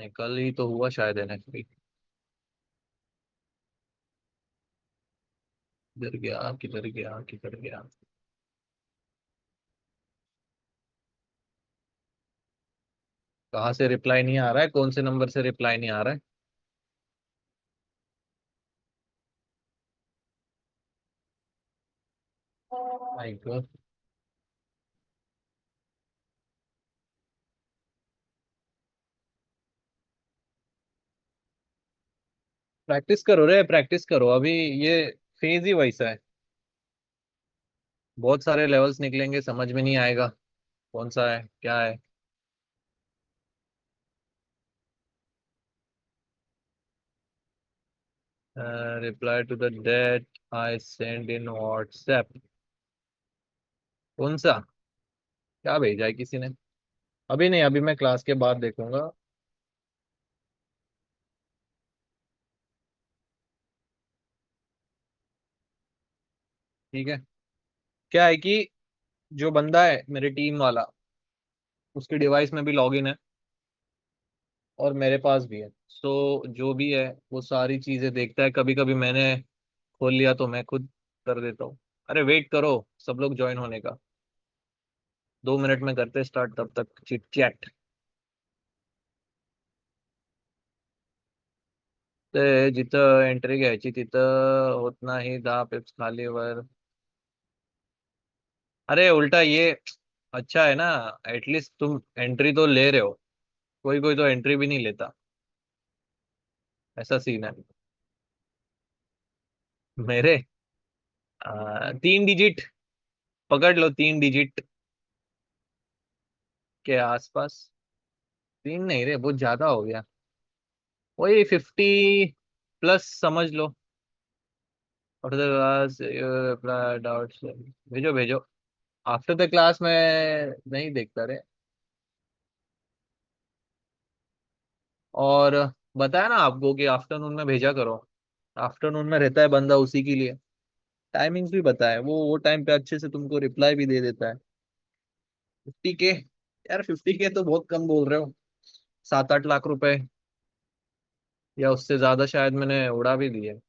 नहीं, कल ही तो हुआ शायद एनएफपी। किधर गया किधर गया किधर गया। कहाँ से रिप्लाई नहीं आ रहा है, कौन से नंबर से रिप्लाई नहीं आ रहा है? My God. प्रैक्टिस करो रे, प्रैक्टिस करो अभी। ये फेज ही वैसा है। बहुत सारे लेवल्स निकलेंगे, समझ में नहीं आएगा कौन सा है क्या है। Reply to the date I send in WhatsApp. कौन सा? क्या भेजा है किसी ने? अभी नहीं, अभी मैं क्लास के बाद देखूंगा। ठीक है। क्या है कि जो बंदा है मेरे टीम वाला, उसकी डिवाइस में भी लॉगिन है और मेरे पास भी है। सो जो भी है वो सारी चीजें देखता है। कभी कभी मैंने खोल लिया तो मैं खुद कर देता हूँ। अरे वेट करो, सब लोग ज्वाइन होने का। 2 मिनट में करते स्टार्ट, तब तक चिट चैट। ते जिथं एंट्री घ्यायची तिथं होत नाही, 10 पिप्स खालीवर। अरे उल्टा ये अच्छा है ना। एटलीस्ट तुम एंट्री तो ले रहे हो। कोई कोई तो एंट्री भी नहीं लेता। ऐसा सीन है। मेरे 3 डिजिट। पकड़ लो 3 डिजिट के आसपास। तीन नहीं रे, बहुत ज्यादा हो गया। वही 50 प्लस समझ लो। After the class doubts. भेजो भेजो। आफ्टर द क्लास में नहीं देखता रे। और बताया ना आपको कि आफ्टरनून में भेजा करो। आफ्टरनून में रहता है बंदा उसी के लिए। टाइमिंग्स भी बताया, वो टाइम पे अच्छे से तुमको रिप्लाई भी दे देता है। 50K। यार 50K तो बहुत कम बोल रहे हो। 7-8 लाख रुपए या उससे ज्यादा शायद मैंने उड़ा भी दिए।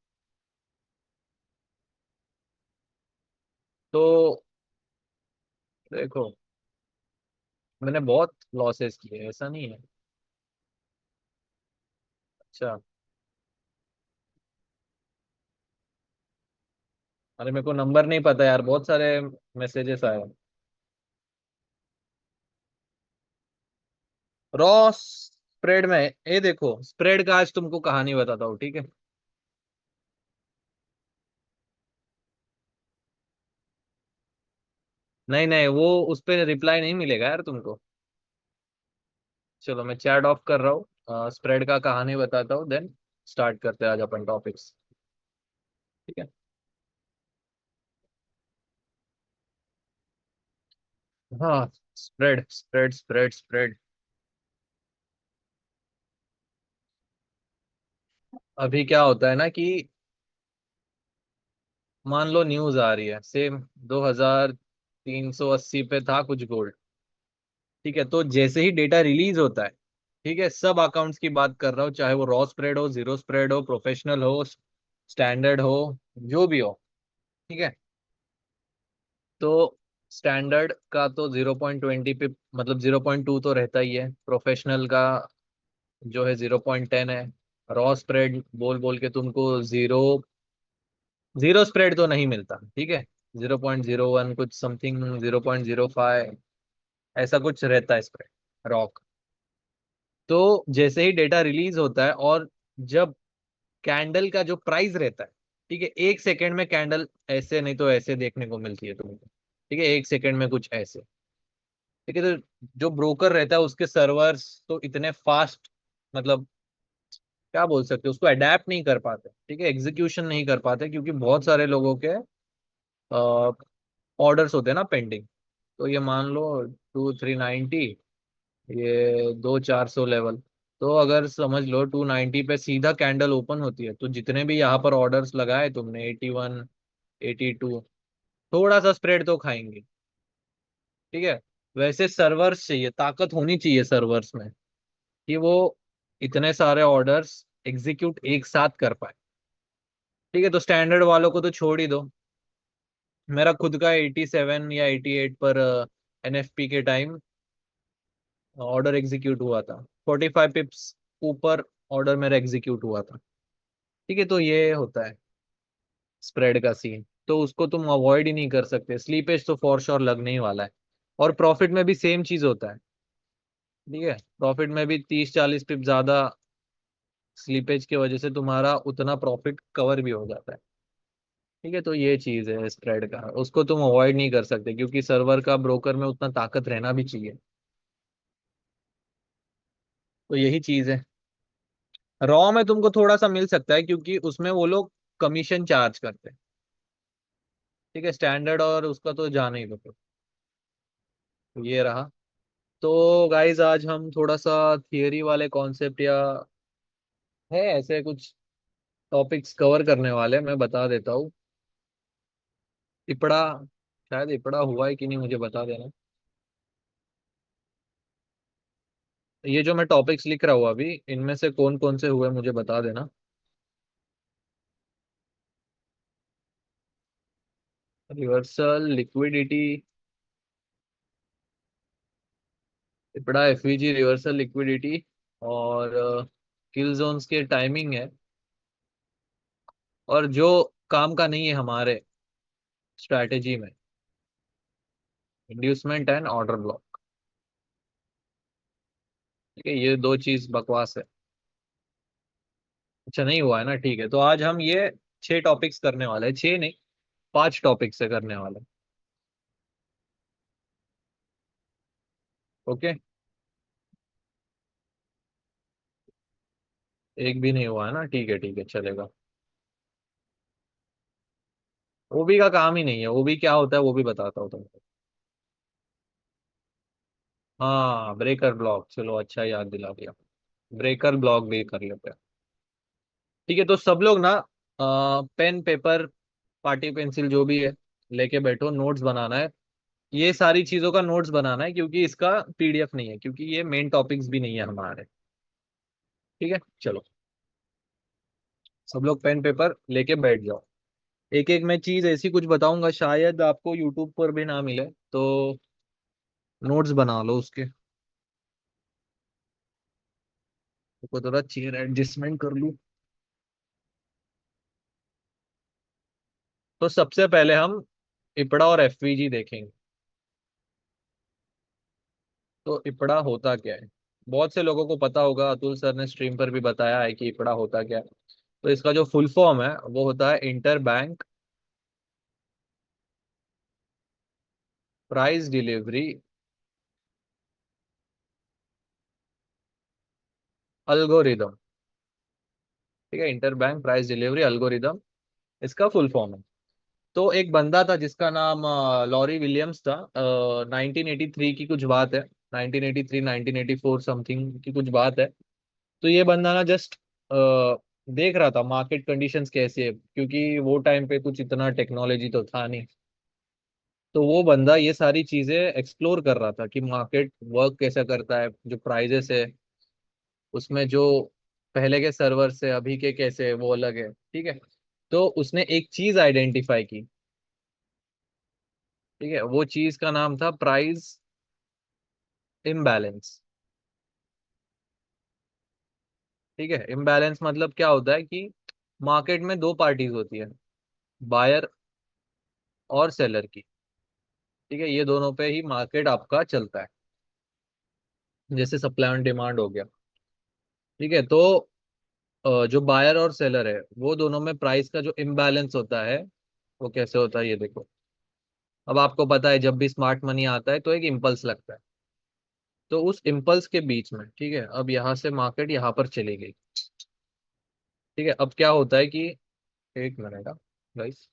तो देखो, मैंने बहुत लॉसेस किए, ऐसा नहीं है। अच्छा। अरे मेरे को नंबर नहीं पता यार, बहुत सारे मैसेजेस आए। रॉ स्प्रेड में ये देखो, स्प्रेड का आज तुमको कहानी बताता हूँ, ठीक है? नहीं नहीं, वो उस पर रिप्लाई नहीं मिलेगा यार तुमको। चलो मैं चैट ऑफ कर रहा हूँ, स्प्रेड का कहानी बताता हूँ, देन स्टार्ट करते हैं आज अपन टॉपिक्स। ठीक है। हाँ। Spread spread spread spread. अभी क्या होता है ना कि मान लो न्यूज आ रही है सेम 2380 पे था कुछ गोल्ड। ठीक है, तो जैसे ही डेटा रिलीज होता है, ठीक है, सब अकाउंट्स की बात कर रहा हूँ, चाहे वो रॉ स्प्रेड हो, जीरो स्प्रेड हो, प्रोफेशनल हो, स्टैंडर्ड हो, जो भी हो। ठीक है। तो स्टैंडर्ड का तो 0.20 पे, मतलब 0.2 तो रहता ही है। प्रोफेशनल का जो है 0.10 है। रॉ स्प्रेड बोल बोल के तुमको जीरो, जीरो स्प्रेड तो नहीं मिलता, ठीक है। 0.01 कुछ समथिंग, 0.05 ऐसा कुछ रहता है स्प्रेड रॉक। तो जैसे ही डेटा रिलीज होता है और जब कैंडल का जो प्राइस रहता है, ठीक है, 1 सेकेंड में कैंडल ऐसे नहीं तो ऐसे देखने को मिलती है तुमको। ठीक है, 1 सेकेंड में कुछ ऐसे। ठीक है, तो जो ब्रोकर रहता है उसके सर्वर्स तो इतने फास्ट, मतलब क्या बोल सकते हैं, उसको अडेप्ट नहीं कर पाते, ठीक है, एग्जीक्यूशन नहीं कर पाते, क्योंकि बहुत सारे लोगों के ऑर्डर्स होते हैं ना पेंडिंग। तो ये मान लो 2390, ये 2400 लेवल। तो अगर समझ लो 290 पे सीधा कैंडल ओपन होती है, तो जितने भी यहाँ पर ऑर्डर्स लगाए तुमने, 81, 82, थोड़ा सा स्प्रेड तो खाएंगे। ठीक है। वैसे सर्वर्स चाहिए, ताकत होनी चाहिए सर्वर्स में कि वो इतने सारे ऑर्डर्स एग्जीक्यूट एक साथ कर पाए। ठीक है, तो स्टैंडर्ड वालों को तो छोड़ ही दो। मेरा खुद का 87 या 88 पर एनएफपी के टाइम ऑर्डर एग्जीक्यूट हुआ था। 45 पिप्स ऊपर ऑर्डर मेरा एग्जीक्यूट हुआ था। ठीक है, तो ये होता है स्प्रेड का सीन। तो उसको तुम अवॉइड ही नहीं कर सकते, स्लीपेज तो फॉर श्योर लगने ही वाला है। और प्रॉफिट में भी सेम चीज होता है। ठीक है, प्रॉफिट में भी 30-40 पिप ज्यादा स्लीपेज की वजह से तुम्हारा उतना प्रॉफिट कवर भी हो जाता है। ठीक है, तो ये चीज है स्प्रेड का, उसको तुम अवॉइड नहीं कर सकते क्योंकि सर्वर का ब्रोकर में उतना ताकत रहना भी चाहिए। तो यही चीज है। रॉ में तुमको थोड़ा सा मिल सकता है क्योंकि उसमें वो लोग कमीशन चार्ज करते हैं। ठीक है, स्टैंडर्ड और उसका तो जाना ही दो फिर। तो ये रहा। तो गाइज आज हम थोड़ा सा थियरी वाले कॉन्सेप्ट या है ऐसे कुछ टॉपिक्स कवर करने वाले, मैं बता देता हूँ। इपड़ा, शायद इपड़ा हुआ है कि नहीं मुझे बता देना। ये जो मैं टॉपिक्स लिख रहा हूँ अभी, इनमें से कौन कौन से हुए मुझे बता देना। Reversal, liquidity, IPDA, FVG, reversal, liquidity, और किल जोन्स के टाइमिंग है। और जो काम का नहीं है हमारे स्ट्रैटेजी में, इंड्यूसमेंट एंड ऑर्डर ब्लॉक। ठीक है, ये दो चीज बकवास है। अच्छा नहीं हुआ है ना, ठीक है, तो आज हम ये 6 टॉपिक्स करने वाले हैं, 6 नहीं 5 टॉपिक से करने वाले हैं। ओके। एक भी नहीं हुआ है ना, ठीक है चलेगा। ओबी का काम ही नहीं है, ओबी क्या होता है वो भी बताता हूँ तुमको। हाँ, ब्रेकर ब्लॉक, चलो अच्छा याद दिला दिया। ब्रेकर ब्लॉक भी कर लेते हैं। ठीक है, तो सब लोग ना पेन पेपर पार्टी पेंसिल जो भी है लेके बैठो, नोट्स बनाना है। ये सारी चीजों का नोट्स बनाना है क्योंकि इसका पीडीएफ नहीं है, क्योंकि ये मेन टॉपिक्स भी नहीं है हमारे। ठीक है, चलो सब लोग पेन पेपर लेके बैठ जाओ। एक एक मैं चीज ऐसी कुछ बताऊंगा, शायद आपको यूट्यूब पर भी ना मिले, तो नोट्स बना लो उसके। तो थोड़ा चेयर एडजस्टमेंट कर लूं। तो सबसे पहले हम इपड़ा और एफवीजी देखेंगे। तो इपड़ा होता क्या है, बहुत से लोगों को पता होगा, अतुल सर ने स्ट्रीम पर भी बताया है कि इपड़ा होता क्या है। तो इसका जो फुल फॉर्म है वो होता है inter bank price delivery algorithm. ठीक है, inter bank price delivery algorithm इसका फुल फॉर्म है। तो एक बंदा था जिसका नाम लॉरी विलियम्स था। 1983 की कुछ बात है, 1983 1984 समथिंग की कुछ बात है। तो ये बंदा ना जस्ट देख रहा था मार्केट कंडीशंस कैसे है, क्योंकि वो टाइम पे कुछ इतना टेक्नोलॉजी तो था नहीं। तो वो बंदा ये सारी चीजें एक्सप्लोर कर रहा था कि मार्केट वर्क कैसा करता है, जो प्राइजेस है उसमें, जो पहले के सर्वर से अभी के कैसे है, वो अलग है। ठीक है, तो उसने एक चीज आइडेंटिफाई की। ठीक है, वो चीज का नाम था प्राइस इम्बैलेंस। ठीक है, इम्बैलेंस मतलब क्या होता है कि मार्केट में दो पार्टीज होती है, बायर और सेलर की। ठीक है, ये दोनों पे ही मार्केट आपका चलता है, जैसे सप्लाई एंड डिमांड हो गया। ठीक है, तो जो बायर और सेलर है वो दोनों में प्राइस का जो इम्बैलेंस होता है वो कैसे होता है ये देखो। अब आपको पता है जब भी स्मार्ट मनी आता है तो एक इम्पल्स लगता है। तो उस इम्पल्स के बीच में, ठीक है, अब यहाँ से मार्केट यहाँ पर चली गई। ठीक है, अब क्या होता है कि, एक मिनट गाइस।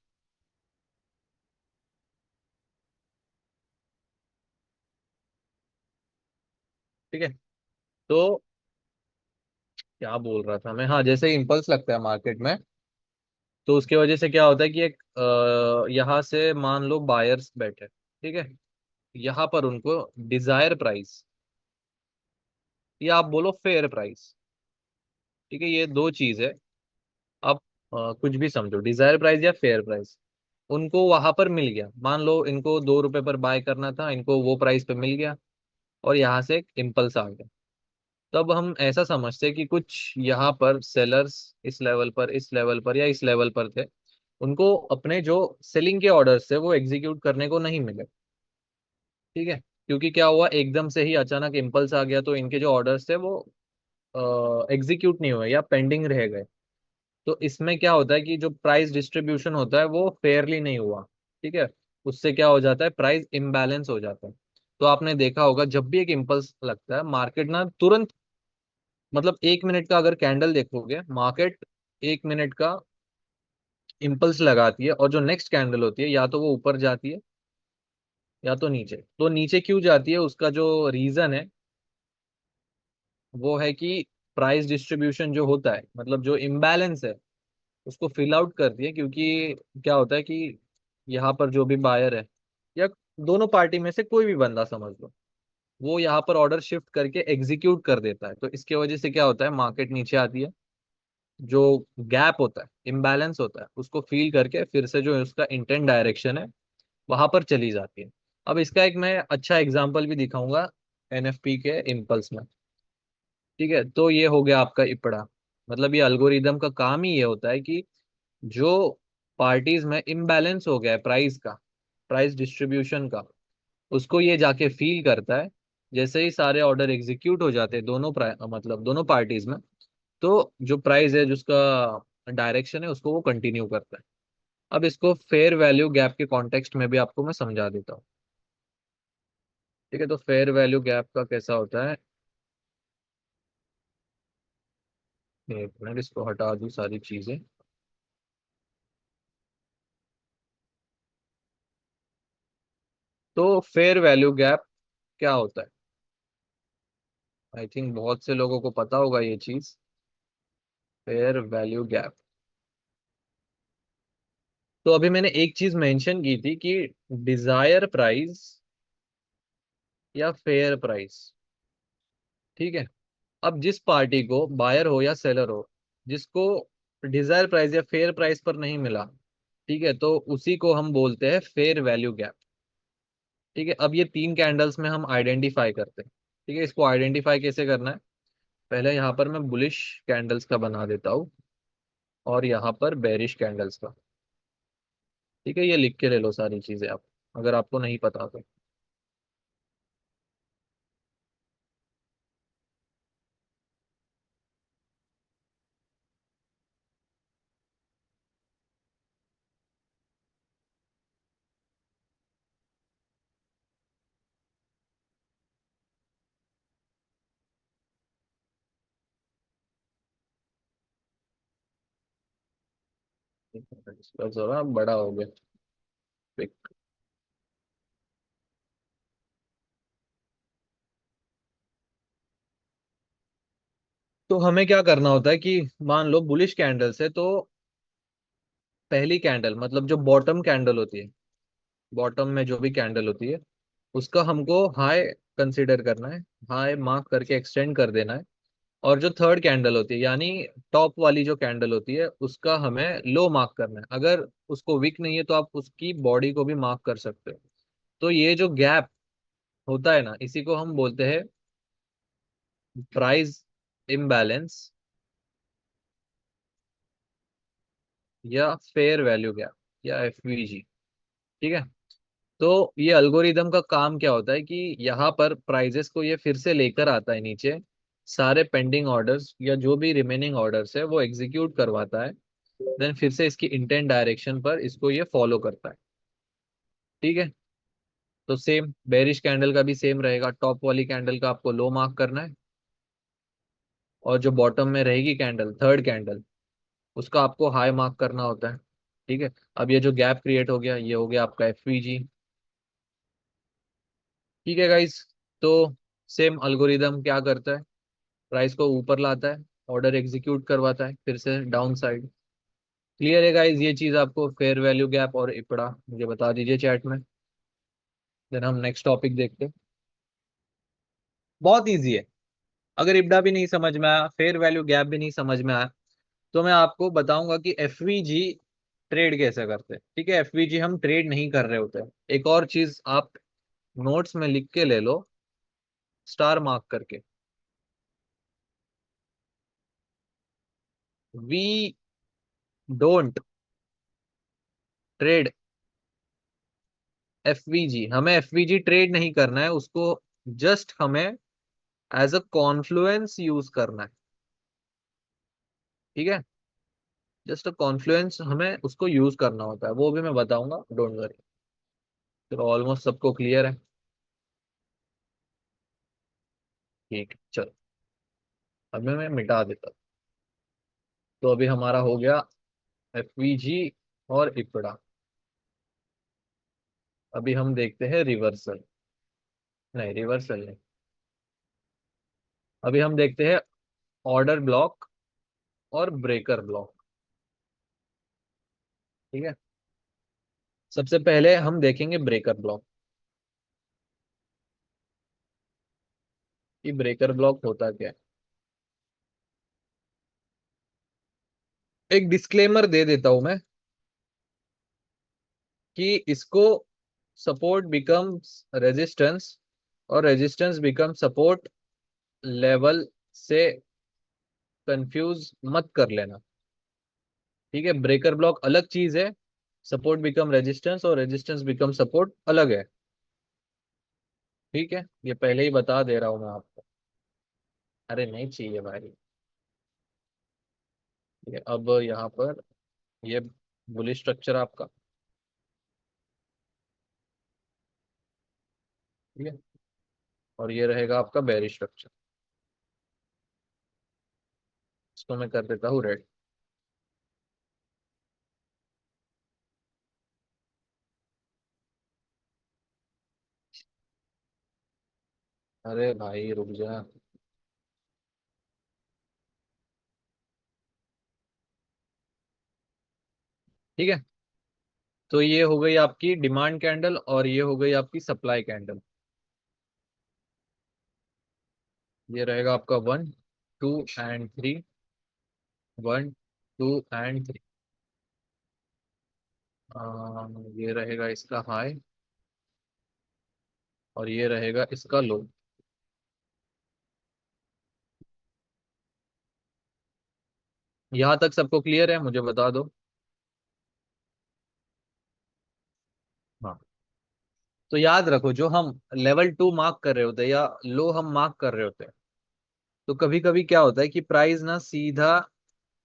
ठीक है, तो क्या बोल रहा था मैं, हाँ, जैसे इम्पल्स लगता है मार्केट में, तो उसकी वजह से क्या होता है कि एक यहाँ से मान लो बायर्स बैठे, ठीक है, यहाँ पर उनको डिजायर प्राइस या आप बोलो फेयर प्राइस, ठीक है, ये दो चीज है। आप कुछ भी समझो, डिजायर प्राइस या फेयर प्राइस, उनको वहां पर मिल गया। मान लो इनको 2 रुपए पर बाय करना था, इनको वो प्राइस पे मिल गया, और यहाँ से एक इम्पल्स आ गया। तब हम ऐसा समझते हैं कि कुछ यहाँ पर सेलर्स इस लेवल पर, इस लेवल पर या इस लेवल पर थे, उनको अपने जो सेलिंग के ऑर्डर्स थे वो एग्जीक्यूट करने को नहीं मिले। ठीक है, क्योंकि क्या हुआ, एकदम से ही अचानक इम्पल्स आ गया, तो इनके जो ऑर्डर्स थे वो एग्जीक्यूट नहीं हुए या पेंडिंग रह गए। तो इसमें क्या होता है कि जो प्राइस डिस्ट्रीब्यूशन होता है वो फेयरली नहीं हुआ। ठीक है, उससे क्या हो जाता है, प्राइस इम्बैलेंस हो जाता है। तो आपने देखा होगा जब भी एक इम्पल्स लगता है, मार्केट ना तुरंत, मतलब 1 मिनट का अगर कैंडल देखोगे, मार्केट 1 मिनट का इम्पल्स लगाती है, और जो नेक्स्ट कैंडल होती है या तो वो ऊपर जाती है या तो नीचे। तो नीचे क्यों जाती है, उसका जो रीजन है वो है कि प्राइस डिस्ट्रीब्यूशन जो होता है, मतलब जो इम्बैलेंस है, उसको फिल आउट करती है। क्योंकि क्या होता है कि यहाँ पर जो भी बायर है, या दोनों पार्टी में से कोई भी बंदा समझ लो, वो यहाँ पर ऑर्डर शिफ्ट करके एग्जीक्यूट कर देता है। तो इसके वजह से क्या होता है, मार्केट नीचे आती है, जो गैप होता है, इम्बैलेंस होता है, उसको फील करके फिर से जो उसका इंटेंट डायरेक्शन है वहां पर चली जाती है। अब इसका एक मैं अच्छा एग्जांपल भी दिखाऊंगा एनएफपी के इम्पल्स में। ठीक है, तो ये हो गया आपका इपड़ा। मतलब ये अल्गोरिदम का काम ही ये होता है कि जो पार्टीज में इम्बैलेंस हो गया है प्राइस का, प्राइस डिस्ट्रीब्यूशन का, उसको ये जाके फील करता है। जैसे ही सारे ऑर्डर एग्जीक्यूट हो जाते हैं दोनों मतलब दोनों पार्टीज में, तो जो प्राइस है, जिसका डायरेक्शन है, उसको वो कंटिन्यू करता है। अब इसको फेयर वैल्यू गैप के कॉन्टेक्स्ट में भी आपको मैं समझा देता हूँ। ठीक है, तो फेयर वैल्यू गैप का कैसा होता है, एक मिनट इसको हटा दूं सारी चीजें। तो फेयर वैल्यू गैप क्या होता है, आई थिंक बहुत से लोगों को पता होगा ये चीज। फेयर वैल्यू गैप, तो अभी मैंने एक चीज मेंशन की थी कि डिजायर प्राइस या फेयर प्राइस। ठीक है, अब जिस पार्टी को, बायर हो या सेलर हो, जिसको डिजायर प्राइस या फेयर प्राइस पर नहीं मिला, ठीक है, तो उसी को हम बोलते हैं फेयर वैल्यू गैप। ठीक है, अब ये तीन कैंडल्स में हम आइडेंटिफाई करते हैं। ठीक है, इसको आइडेंटिफाई कैसे करना है, पहले यहाँ पर मैं बुलिश कैंडल्स का बना देता हूँ, और यहाँ पर बेरिश कैंडल्स का। ठीक है, ये लिख के ले लो सारी चीजें आप, अगर आपको नहीं पता तो। इसका जरा बड़ा हो गया पिक। तो हमें क्या करना होता है कि मान लो बुलिश कैंडल्स है, तो पहली कैंडल, मतलब जो बॉटम कैंडल होती है, बॉटम में जो भी कैंडल होती है, उसका हमको हाई कंसीडर करना है, हाई मार्क करके एक्सटेंड कर देना है। और जो थर्ड कैंडल होती है, यानी टॉप वाली जो कैंडल होती है, उसका हमें लो मार्क करना है। अगर उसको वीक नहीं है तो आप उसकी बॉडी को भी मार्क कर सकते हो। तो ये जो गैप होता है ना, इसी को हम बोलते हैं प्राइस इम्बैलेंस या फेयर वैल्यू गैप या एफवीजी। ठीक है, तो ये अल्गोरिदम का काम क्या होता है कि यहाँ पर प्राइजेस को ये फिर से लेकर आता है नीचे, सारे पेंडिंग ऑर्डर्स या जो भी रिमेनिंग ऑर्डर्स है वो एग्जीक्यूट करवाता है, देन फिर से इसकी इंटेंट डायरेक्शन पर इसको ये फॉलो करता है। ठीक है, तो सेम बेरिश कैंडल का भी सेम रहेगा, टॉप वाली कैंडल का आपको लो मार्क करना है, और जो बॉटम में रहेगी कैंडल, थर्ड कैंडल, उसका आपको हाई मार्क करना होता है। ठीक है, अब ये जो गैप क्रिएट हो गया, ये हो गया आपका एफवीजी। ठीक है गाइस, तो सेम अल्गोरिदम क्या करता है, प्राइस को ऊपर लाता है, ऑर्डर एग्जीक्यूट करवाता है, फिर से डाउन साइड। क्लियर है गाइस, ये चीज आपको फेयर वैल्यू गैप और इपड़ा मुझे बता दीजिए चैट में, देन हम नेक्स्ट टॉपिक देखते हैं। बहुत इजी है, अगर इब्डा भी नहीं समझ में आया, फेयर वैल्यू गैप भी नहीं समझ में आया, तो मैं आपको बताऊंगा कि एफवीजी ट्रेड कैसे करते हैं। ठीक है, एफवीजी हम ट्रेड नहीं कर रहे होते। एक और चीज आप नोट्स में लिख के ले लो, स्टार मार्क करके। वी डोंट ट्रेड एफवीजी, हमें एफवीजी ट्रेड नहीं करना है उसको, जस्ट हमें एज अ कॉन्फ्लुएंस यूज करना है। ठीक है, जस्ट अ कॉन्फ्लुएंस हमें उसको यूज करना होता है, वो भी मैं बताऊंगा, डोंट वरी। तो ऑलमोस्ट सबको क्लियर है। ठीक है, चलो अभी मैं मिटा देता हूँ। तो अभी हमारा हो गया एफवीजी और इपड़ा। अभी हम देखते हैं रिवर्सल, नहीं रिवर्सल नहीं, अभी हम देखते हैं ऑर्डर ब्लॉक और ब्रेकर ब्लॉक। ठीक है, सबसे पहले हम देखेंगे ब्रेकर ब्लॉक, कि ब्रेकर ब्लॉक होता क्या है। एक डिस्क्लेमर दे देता हूं मैं कि इसको सपोर्ट बिकम्स रेजिस्टेंस और रेजिस्टेंस बिकम सपोर्ट लेवल से कंफ्यूज मत कर लेना। ठीक है, ब्रेकर ब्लॉक अलग चीज है, सपोर्ट बिकम रेजिस्टेंस और रेजिस्टेंस बिकम सपोर्ट अलग है। ठीक है, ये पहले ही बता दे रहा हूं मैं आपको। अरे नहीं चाहिए भाई। ये अब यहाँ पर ये बुलिश स्ट्रक्चर आपका। ठीक है, और ये रहेगा आपका बेरिश स्ट्रक्चर। इसको मैं कर देता हूँ रेड। अरे भाई रुक जा। ठीक है, तो ये हो गई आपकी डिमांड कैंडल और ये हो गई आपकी सप्लाई कैंडल। ये रहेगा आपका 1 2 एंड 3, 1 2 एंड 3। ये रहेगा इसका हाई और ये रहेगा इसका लो। यहाँ तक सबको क्लियर है, मुझे बता दो। हाँ, तो याद रखो, जो हम लेवल 2 मार्क कर रहे होते हैं या लो हम मार्क कर रहे होते हैं, तो कभी कभी क्या होता है कि प्राइस ना सीधा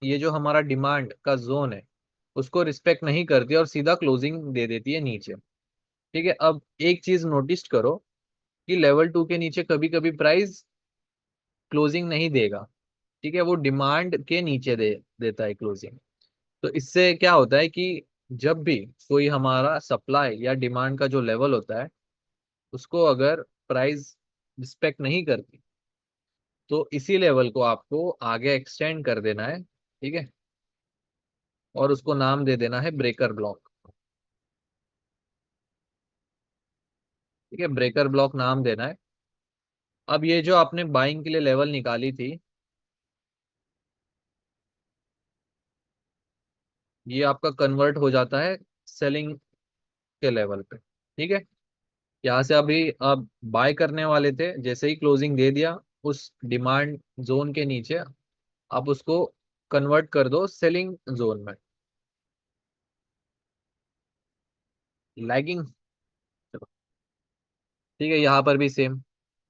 ये जो हमारा डिमांड का जोन है उसको रिस्पेक्ट नहीं करती और सीधा क्लोजिंग दे देती है नीचे। ठीक है, अब एक चीज नोटिस करो कि लेवल 2 के नीचे कभी कभी प्राइस क्लोजिंग नहीं देगा। ठीक है, वो डिमांड के नीचे देता है क्लोजिंग। तो इससे क्या होता है कि जब भी कोई हमारा सप्लाई या डिमांड का जो लेवल होता है उसको अगर प्राइस रिस्पेक्ट नहीं करती, तो इसी लेवल को आपको आगे एक्सटेंड कर देना है। ठीक है, और उसको नाम दे देना है ब्रेकर ब्लॉक। ठीक है, ब्रेकर ब्लॉक नाम देना है। अब ये जो आपने बाइंग के लिए लेवल निकाली थी, ये आपका कन्वर्ट हो जाता है सेलिंग के लेवल पे। ठीक है, यहाँ से अभी आप बाय करने वाले थे, जैसे ही क्लोजिंग दे दिया उस डिमांड जोन के नीचे, आप उसको कन्वर्ट कर दो सेलिंग जोन में। लैगिंग। ठीक है, यहाँ पर भी सेम,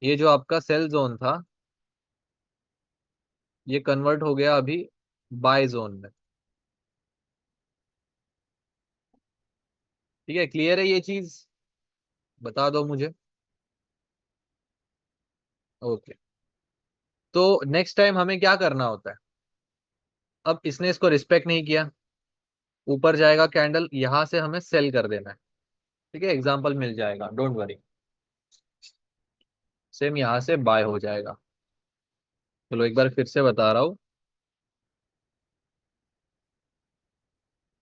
ये जो आपका सेल जोन था ये कन्वर्ट हो गया अभी बाय जोन में। ठीक है, क्लियर है ये चीज, बता दो मुझे। ओके, तो नेक्स्ट टाइम हमें क्या करना होता है। अब इसने इसको रिस्पेक्ट नहीं किया, ऊपर जाएगा कैंडल, यहां से हमें सेल कर देना है। ठीक है, एग्जांपल मिल जाएगा, डोंट वरी। सेम यहां से बाय हो जाएगा। चलो एक बार फिर से बता रहा हूँ,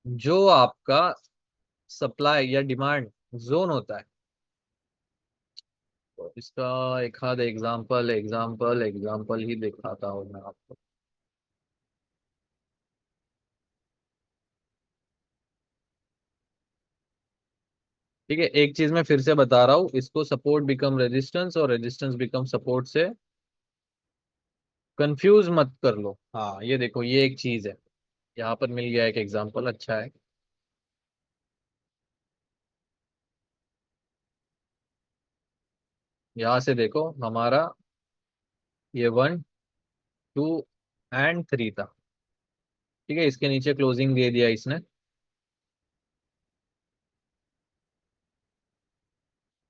जो आपका सप्लाई या डिमांड जोन होता है तो इसका एक आध एग्जाम्पल एग्जाम्पल एग्जाम्पल ही दिखाता हूँ मैं आपको। ठीक है, एक चीज मैं फिर से बता रहा हूँ, इसको सपोर्ट बिकम रेजिस्टेंस और रेजिस्टेंस बिकम सपोर्ट से कंफ्यूज मत कर लो। हाँ ये देखो, ये एक चीज है। यहाँ पर मिल गया एक एग्जाम्पल, अच्छा है। यहाँ से देखो हमारा ये 1 2 एंड 3 था। ठीक है, इसके नीचे क्लोजिंग दे दिया इसने।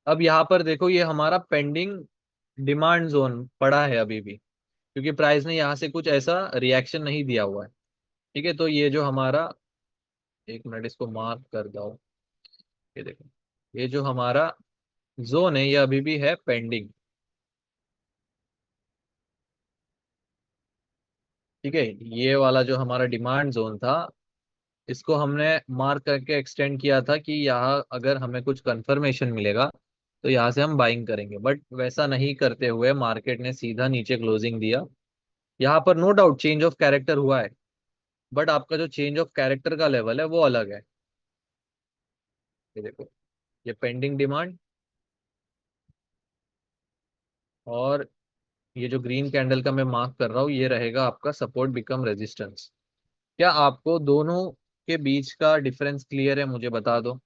अब यहाँ पर देखो, ये हमारा पेंडिंग डिमांड जोन पड़ा है अभी भी, क्योंकि प्राइस ने यहाँ से कुछ ऐसा रिएक्शन नहीं दिया हुआ है। ठीक है, तो ये जो हमारा, एक मिनट इसको मार्क कर दो। ये देखो, ये जो हमारा जोन है ये अभी भी है पेंडिंग। ठीक है, ये वाला जो हमारा डिमांड जोन था, इसको हमने मार्क करके एक्सटेंड किया था कि यहाँ अगर हमें कुछ कंफर्मेशन मिलेगा तो यहाँ से हम बाइंग करेंगे, बट वैसा नहीं करते हुए मार्केट ने सीधा नीचे क्लोजिंग दिया। यहाँ पर no doubt change of character हुआ है, बट आपका जो चेंज ऑफ कैरेक्टर का लेवल है वो अलग है। ये देखो, ये पेंडिंग डिमांड, और ये जो ग्रीन कैंडल का मैं मार्क कर रहा हूँ ये रहेगा आपका सपोर्ट बिकम रेजिस्टेंस। क्या आपको दोनों के बीच का डिफरेंस क्लियर है, मुझे बता दो।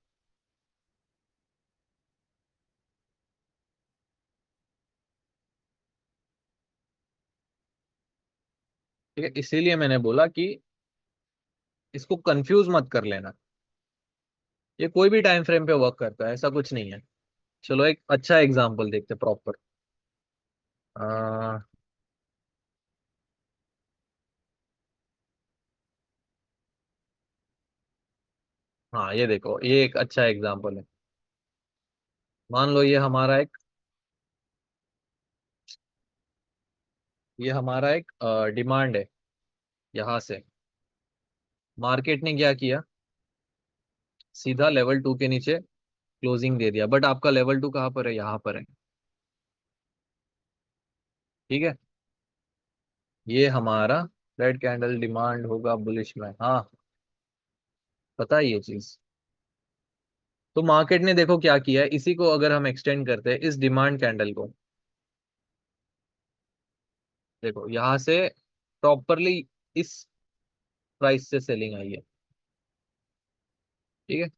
ठीक है, इसीलिए मैंने बोला कि इसको कंफ्यूज मत कर लेना। ये कोई भी टाइम फ्रेम पे वर्क करता है, ऐसा कुछ नहीं है। चलो एक अच्छा एग्जांपल देखते प्रॉपर। आ, हाँ ये देखो, ये एक अच्छा एग्जांपल है। मान लो ये हमारा एक डिमांड है। यहाँ से मार्केट ने क्या किया, सीधा लेवल 2 के नीचे क्लोजिंग दे दिया, बट आपका लेवल 2 कहाँ पर है, यहाँ पर है। ठीक है, ये हमारा रेड कैंडल डिमांड होगा बुलिश में, हाँ पता है ये चीज। तो मार्केट ने देखो क्या किया है, इसी को अगर हम एक्सटेंड करते हैं इस डिमांड कैंडल को, देखो यहाँ से प्रॉपरली इस प्राइस से सेलिंग आई है। ठीक है,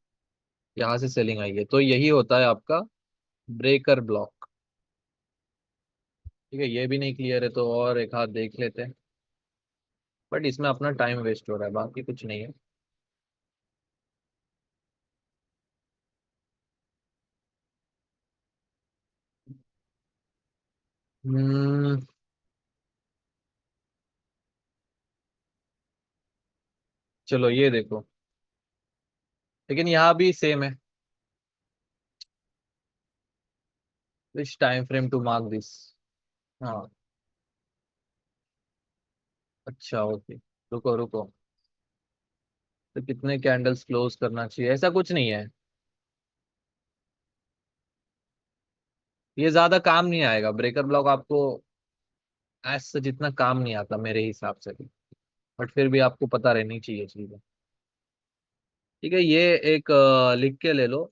यहाँ से सेलिंग आई है, तो यही होता है आपका ब्रेकर ब्लॉक। ठीक है, ये भी नहीं क्लियर है तो और एक हाथ देख लेते हैं, बट इसमें अपना टाइम वेस्ट हो रहा है, बाकी कुछ नहीं है। हम्म, चलो ये देखो, लेकिन यहाँ भी सेम है। Which time frame to mark this. हाँ, अच्छा ओके, रुको रुको। तो कितने कैंडल्स क्लोज करना चाहिए, ऐसा कुछ नहीं है। ये ज्यादा काम नहीं आएगा ब्रेकर ब्लॉक आपको, ऐसा जितना काम नहीं आता मेरे हिसाब से भी, बट फिर भी आपको पता रहनी चाहिए चीजें। ठीक है, ये एक लिख के ले लो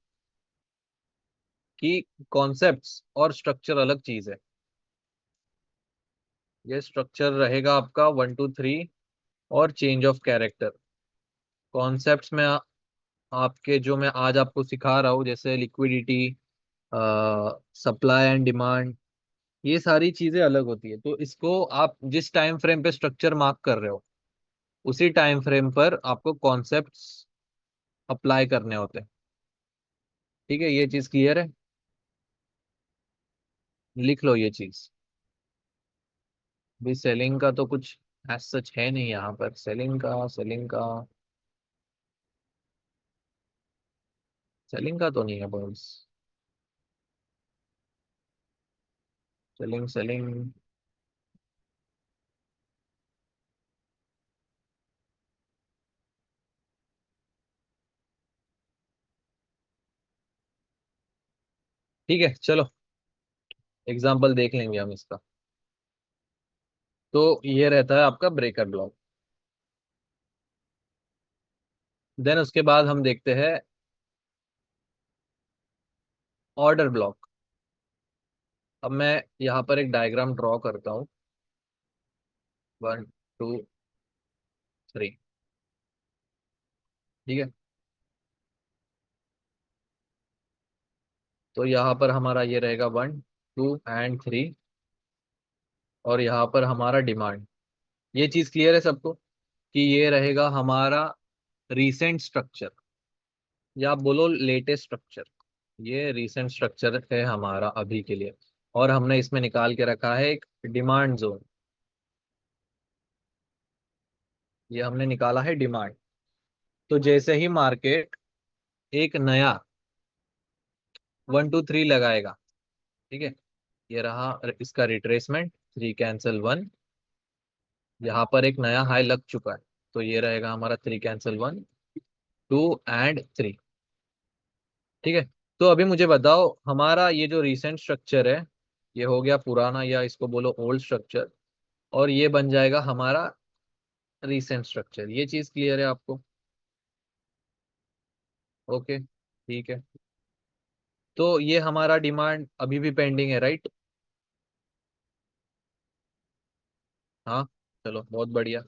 कि कॉन्सेप्ट्स और स्ट्रक्चर अलग चीज है। ये स्ट्रक्चर रहेगा आपका 1 2 3 और चेंज ऑफ कैरेक्टर। कॉन्सेप्ट्स में आपके जो मैं आज आपको सिखा रहा हूँ, जैसे लिक्विडिटी, सप्लाई एंड डिमांड, ये सारी चीजें अलग होती है। तो इसको आप जिस टाइम फ्रेम पे स्ट्रक्चर मार्क कर रहे हो, उसी टाइम फ्रेम पर आपको कॉन्सेप्ट्स अप्लाई करने होते हैं। ठीक है, ये चीज क्लियर है, लिख लो ये चीज। भी सेलिंग का तो कुछ एज सच है नहीं यहाँ पर, सेलिंग का तो नहीं है बॉस। Selling selling. ठीक है चलो, एग्जाम्पल देख लेंगे हम इसका। तो ये रहता है आपका ब्रेकर ब्लॉक। देन उसके बाद हम देखते हैं ऑर्डर ब्लॉक। अब मैं यहाँ पर एक डायग्राम ड्रॉ करता हूँ। 1 2 3। ठीक है। तो यहाँ पर हमारा ये रहेगा 1 2 एंड 3। और यहाँ पर हमारा डिमांड। ये चीज क्लियर है सबको कि ये रहेगा हमारा रीसेंट स्ट्रक्चर, या आप बोलो लेटेस्ट स्ट्रक्चर। ये रीसेंट स्ट्रक्चर है हमारा अभी के लिए। और हमने इसमें निकाल के रखा है एक डिमांड जोन। ये हमने निकाला है डिमांड। तो जैसे ही मार्केट एक नया 1 2 3 लगाएगा, ठीक है, ये रहा इसका रिट्रेसमेंट, 3 कैंसिल 1। यहाँ पर एक नया हाई लग चुका है, तो ये रहेगा हमारा 3 कैंसिल 1 2 एंड 3। ठीक है। तो अभी मुझे बताओ, हमारा ये जो रीसेंट स्ट्रक्चर है, ये हो गया पुराना, या इसको बोलो ओल्ड स्ट्रक्चर। और ये बन जाएगा हमारा रीसेंट स्ट्रक्चर। ये चीज क्लियर है आपको? ओके, ठीक है। तो ये हमारा डिमांड अभी भी पेंडिंग है, राइट? हाँ, चलो बहुत बढ़िया।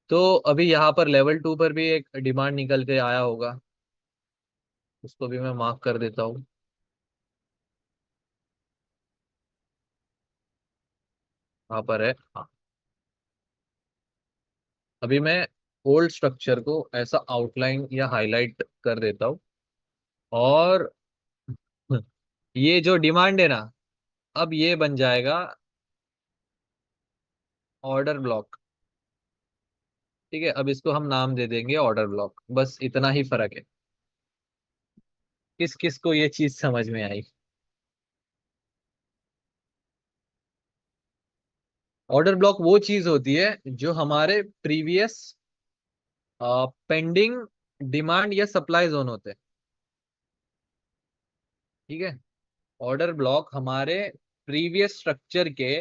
तो अभी यहाँ पर लेवल 2 पर भी एक डिमांड निकल के आया होगा, उसको भी मैं मार्क कर देता हूँ। वहां पर है, हाँ। अभी मैं ओल्ड स्ट्रक्चर को ऐसा आउटलाइन या हाईलाइट कर देता हूँ। और ये जो डिमांड है ना, अब ये बन जाएगा ऑर्डर ब्लॉक। ठीक है, अब इसको हम नाम दे देंगे ऑर्डर ब्लॉक। बस इतना ही फर्क है। किस किस को ये चीज समझ में आई? ऑर्डर ब्लॉक वो चीज होती है जो हमारे प्रीवियस पेंडिंग डिमांड या सप्लाई जोन होते हैं। ठीक है। ऑर्डर ब्लॉक हमारे प्रीवियस स्ट्रक्चर के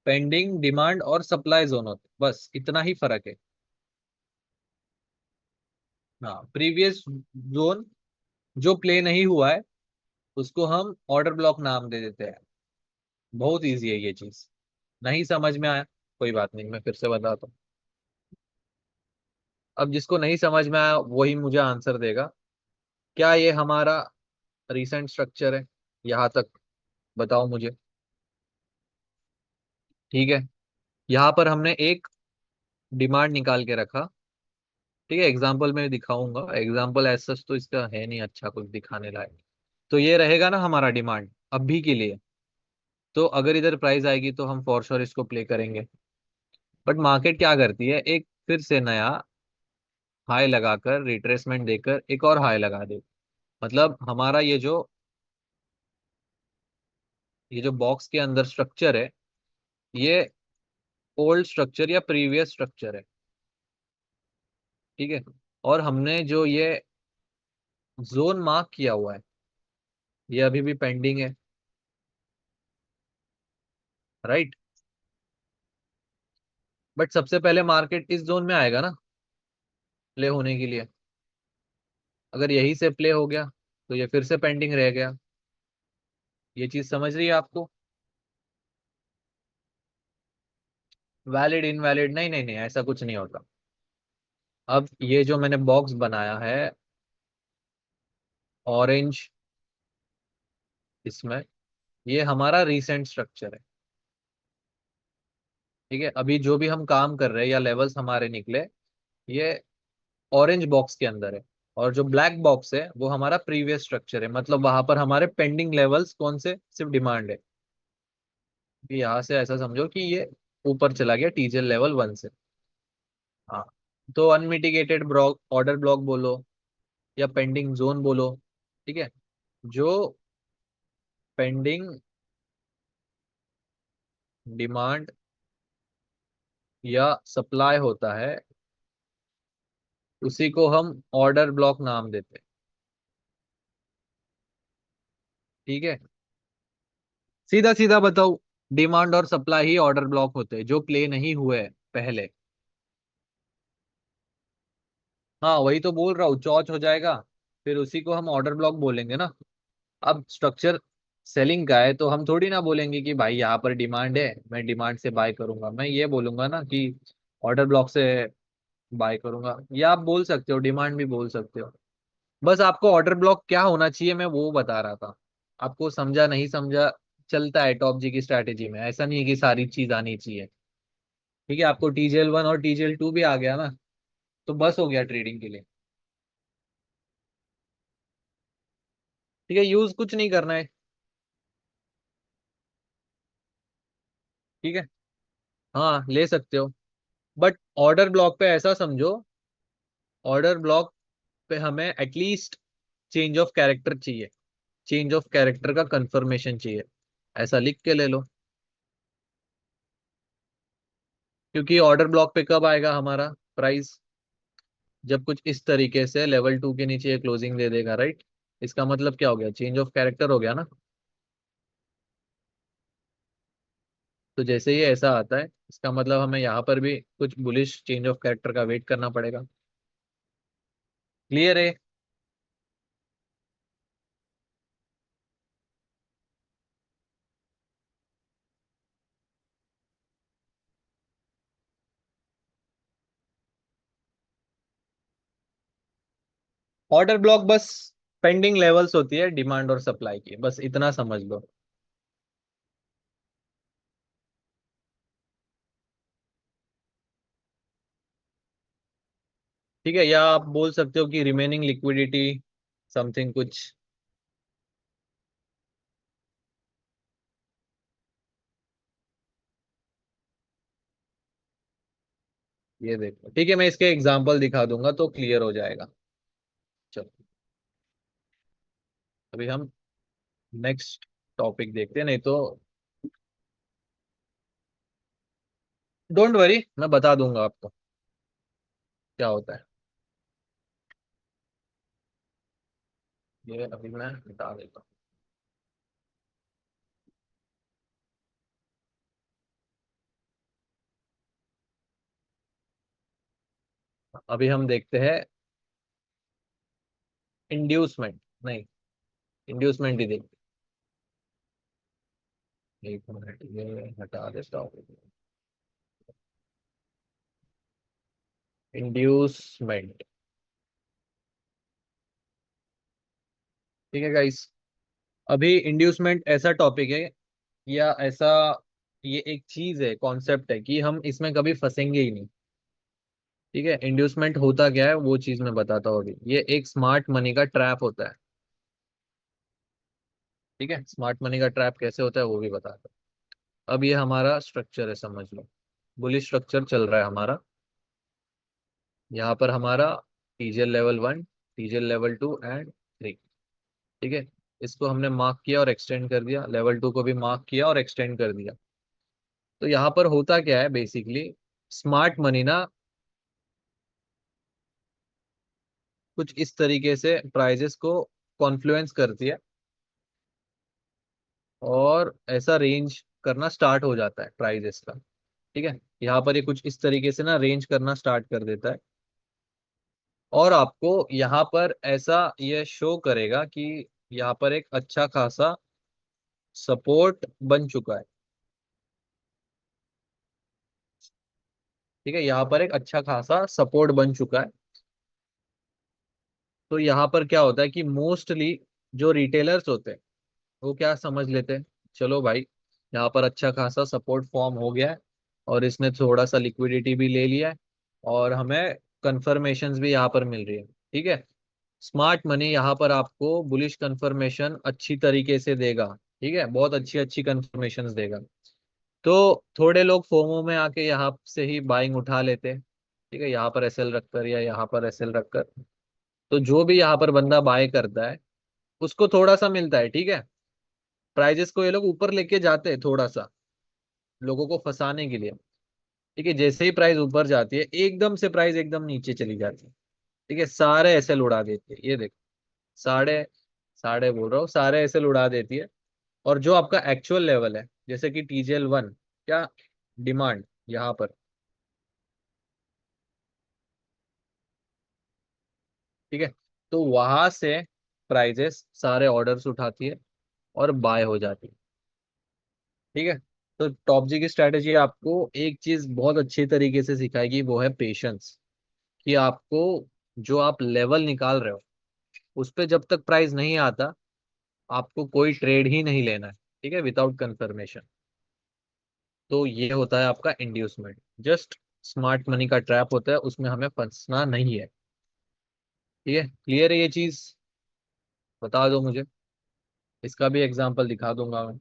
पेंडिंग डिमांड और सप्लाई जोन होते हैं, बस इतना ही फर्क है। हाँ, प्रीवियस जोन जो प्ले नहीं हुआ है, उसको हम ऑर्डर ब्लॉक नाम दे देते हैं। बहुत इजी है ये चीज। नहीं समझ में आया, कोई बात नहीं, मैं फिर से बताता हूँ। अब जिसको नहीं समझ में आया वही मुझे आंसर देगा। क्या ये हमारा रिसेंट स्ट्रक्चर है? यहाँ तक बताओ मुझे। ठीक है। यहाँ पर हमने एक डिमांड निकाल के रखा। ठीक है, एग्जाम्पल में दिखाऊंगा। एग्जाम्पल एज सच तो इसका है नहीं अच्छा कुछ दिखाने लायक। तो ये रहेगा ना हमारा डिमांड अभी के लिए। तो अगर इधर प्राइस आएगी तो हम फॉर श्योर इसको प्ले करेंगे। बट मार्केट क्या करती है, एक फिर से नया हाई लगाकर रिट्रेसमेंट देकर एक और हाई लगा दे। मतलब हमारा ये जो बॉक्स के अंदर स्ट्रक्चर है, ये ओल्ड स्ट्रक्चर या प्रीवियस स्ट्रक्चर है। ठीक है। और हमने जो ये जोन मार्क किया हुआ है, ये अभी भी पेंडिंग है, राइट? बट सबसे पहले मार्केट इस जोन में आएगा ना, प्ले होने के लिए। अगर यही से प्ले हो गया तो ये फिर से पेंडिंग रह गया। ये चीज समझ रही है आपको? वैलिड इनवैलिड नहीं नहीं नहीं, ऐसा कुछ नहीं होता। अब ये जो मैंने बॉक्स बनाया है ऑरेंज, इसमें ये हमारा रीसेंट स्ट्रक्चर है। ठीक है। अभी जो भी हम काम कर रहे हैं या लेवल्स हमारे निकले, ये ऑरेंज बॉक्स के अंदर है। और जो ब्लैक बॉक्स है वो हमारा प्रीवियस स्ट्रक्चर है, मतलब वहां पर हमारे पेंडिंग लेवल्स कौन से, सिर्फ डिमांड है। कि यहाँ से ऐसा समझो कि ये ऊपर चला गया टीजल लेवल 1 से। हाँ। तो अनमिटिगेटेड ब्लॉक, ऑर्डर ब्लॉक बोलो या पेंडिंग जोन बोलो। ठीक है। जो पेंडिंग डिमांड या सप्लाई होता है, उसी को हम ऑर्डर ब्लॉक नाम देते हैं। ठीक है। सीधा सीधा बताओ, डिमांड और सप्लाई ही ऑर्डर ब्लॉक होते हैं जो प्ले नहीं हुए पहले। हाँ वही तो बोल रहा हूँ, चौच हो जाएगा, फिर उसी को हम ऑर्डर ब्लॉक बोलेंगे ना। अब स्ट्रक्चर सेलिंग का है तो हम थोड़ी ना बोलेंगे कि भाई यहाँ पर डिमांड है, मैं डिमांड से बाय करूंगा, मैं ये बोलूंगा ना कि ऑर्डर ब्लॉक से बाय करूंगा, या आप बोल सकते हो डिमांड भी बोल सकते हो। बस आपको ऑर्डर ब्लॉक क्या होना चाहिए मैं वो बता रहा था। आपको समझा नहीं समझा, चलता है टॉप जी की स्ट्रैटेजी में, ऐसा नहीं है कि सारी चीज आनी चाहिए। ठीक है, आपको टीजेएल 1 और टीजेएल 2 भी आ गया ना, तो बस हो गया ट्रेडिंग के लिए। ठीक है, यूज कुछ नहीं करना है। ठीक है, हाँ ले सकते हो, बट ऑर्डर ब्लॉक पे ऐसा समझो, ऑर्डर ब्लॉक पे हमें एटलीस्ट चेंज ऑफ कैरेक्टर चाहिए, चेंज ऑफ कैरेक्टर का कंफर्मेशन चाहिए, ऐसा लिख के ले लो। क्योंकि ऑर्डर ब्लॉक पे कब आएगा हमारा प्राइस, जब कुछ इस तरीके से लेवल 2 के नीचे क्लोजिंग दे देगा, राइट। इसका मतलब क्या हो गया, चेंज ऑफ कैरेक्टर हो गया ना। तो जैसे ही ऐसा आता है, इसका मतलब हमें यहाँ पर भी कुछ बुलिश चेंज ऑफ कैरेक्टर का वेट करना पड़ेगा। क्लियर है। ऑर्डर ब्लॉक बस पेंडिंग लेवल्स होती है डिमांड और सप्लाई की, बस इतना समझ लो। ठीक है, या आप बोल सकते हो कि रिमेनिंग लिक्विडिटी समथिंग कुछ। ये देखो, ठीक है, मैं इसके एग्जांपल दिखा दूंगा तो क्लियर हो जाएगा। चलो, अभी हम नेक्स्ट टॉपिक देखते हैं, नहीं तो डोंट वरी, मैं बता दूंगा आपको क्या होता है। ये अभी मैं बता देता हूँ। अभी हम देखते हैं इंड्यूसमेंट, नहीं, इंड्यूसमेंट ही देखते हैं। एक मिनट, ये हटा देता हूँ। इंड्यूसमेंट। ठीक है गाइस, अभी इंड्यूसमेंट ऐसा टॉपिक है, या ऐसा, ये एक चीज है, कॉन्सेप्ट है कि हम इसमें कभी फंसेंगे ही नहीं। ठीक है, इंड्यूसमेंट होता क्या है वो चीज मैं बताता हूँ अभी। ये एक स्मार्ट मनी का ट्रैप होता है। ठीक है, स्मार्ट मनी का ट्रैप कैसे होता है वो भी बताता हूँ। अब ये हमारा स्ट्रक्चर है, समझ लो, बुलिश स्ट्रक्चर चल रहा है हमारा। यहाँ पर हमारा टीजेएल लेवल 1, टीजेएल लेवल 2 एंड 3। ठीक है, इसको हमने मार्क किया और एक्सटेंड कर दिया, लेवल 2 को भी मार्क किया और एक्सटेंड कर दिया। तो यहाँ पर होता क्या है बेसिकली, स्मार्ट मनी ना कुछ इस तरीके से प्राइजेस को कॉन्फ्लुएंस करती है, और ऐसा रेंज करना स्टार्ट हो जाता है प्राइजेस का। ठीक है, यहाँ पर ये कुछ इस तरीके से ना रेंज करना स्टार्ट कर देता है, और आपको यहाँ पर ऐसा ये शो करेगा कि यहाँ पर एक अच्छा खासा सपोर्ट बन चुका है। ठीक है, यहाँ पर एक अच्छा खासा सपोर्ट बन चुका है। तो यहाँ पर क्या होता है कि मोस्टली जो रिटेलर्स होते हैं वो क्या समझ लेते हैं, चलो भाई यहाँ पर अच्छा खासा सपोर्ट फॉर्म हो गया है, और इसने थोड़ा सा लिक्विडिटी भी ले लिया है, और हमें कंफर्मेशंस भी यहाँ पर मिल रही है। ठीक है, स्मार्ट मनी यहाँ पर आपको बुलिश कंफर्मेशन अच्छी तरीके से देगा। ठीक है, बहुत अच्छी अच्छी कंफर्मेशंस देगा। तो थोड़े लोग फोमो में आके यहाँ से ही बाइंग उठा लेते हैं। ठीक है, यहाँ पर एसएल रखकर या यहाँ पर एसएल रखकर, तो जो भी यहाँ पर बंदा बाय करता है उसको थोड़ा सा मिलता है। ठीक है, प्राइजेस को ये लोग ऊपर लेके जाते हैं थोड़ा सा, लोगों को फंसाने के लिए। ठीक है, जैसे ही प्राइस ऊपर जाती है एकदम से प्राइस एकदम नीचे चली जाती है। ठीक है, सारे एसएल उड़ा देती है, ये देखो, साढ़े साढ़े बोल रहा हूँ, सारे एसएल उड़ा देती है। और जो आपका एक्चुअल लेवल है, जैसे कि TGL 1, क्या डिमांड यहाँ पर, ठीक है, तो वहां से प्राइजेस सारे ऑर्डर्स उठाती है और बाय हो जाती है। ठीक है। तो टॉप जी की स्ट्रेटेजी आपको एक चीज बहुत अच्छी तरीके से सिखाएगी, वो है पेशेंस। कि आपको जो आप लेवल निकाल रहे हो उस पे जब तक प्राइस नहीं आता, आपको कोई ट्रेड ही नहीं लेना है, ठीक है, विदाउट कंफर्मेशन। तो ये होता है आपका इंड्यूसमेंट, जस्ट स्मार्ट मनी का ट्रैप होता है, उसमें हमें फंसना नहीं है। ठीक है, क्लियर है ये चीज? बता दो मुझे, इसका भी एग्जांपल दिखा दूंगा मैं।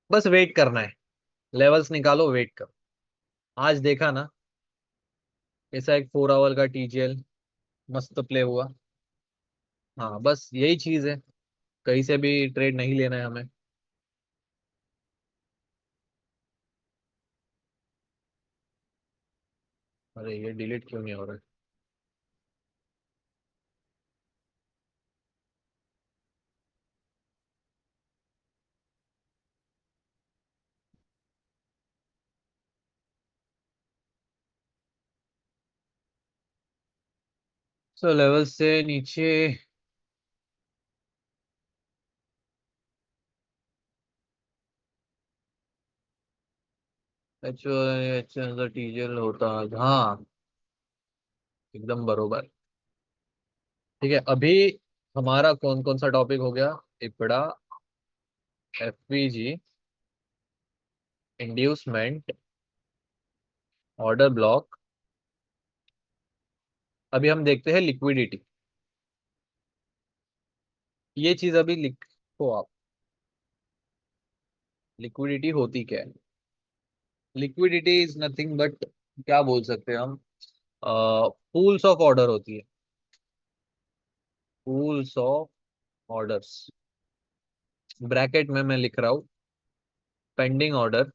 बस वेट करना है, लेवल्स निकालो, वेट करो। आज देखा ना, ऐसा एक 4 आवर का TGL मस्त प्ले हुआ। हाँ, बस यही चीज है, कहीं से भी ट्रेड नहीं लेना है हमें। अरे ये डिलीट क्यों नहीं हो रहा है? सो लेवल से नीचे। TGL होता, हाँ, एकदम बरोबर। ठीक है, अभी हमारा कौन कौन सा टॉपिक हो गया? इपड़ा, FPG, इंड्यूसमेंट, ऑर्डर ब्लॉक। अभी हम देखते हैं लिक्विडिटी। ये चीज अभी लिखो आप, लिक्विडिटी होती क्या है? लिक्विडिटी इज नथिंग बट, क्या बोल सकते हैं हम, पूल्स ऑफ ऑर्डर होती है, पूल्स ऑफ ऑर्डर्स। ब्रैकेट में मैं लिख रहा हूँ, pending order,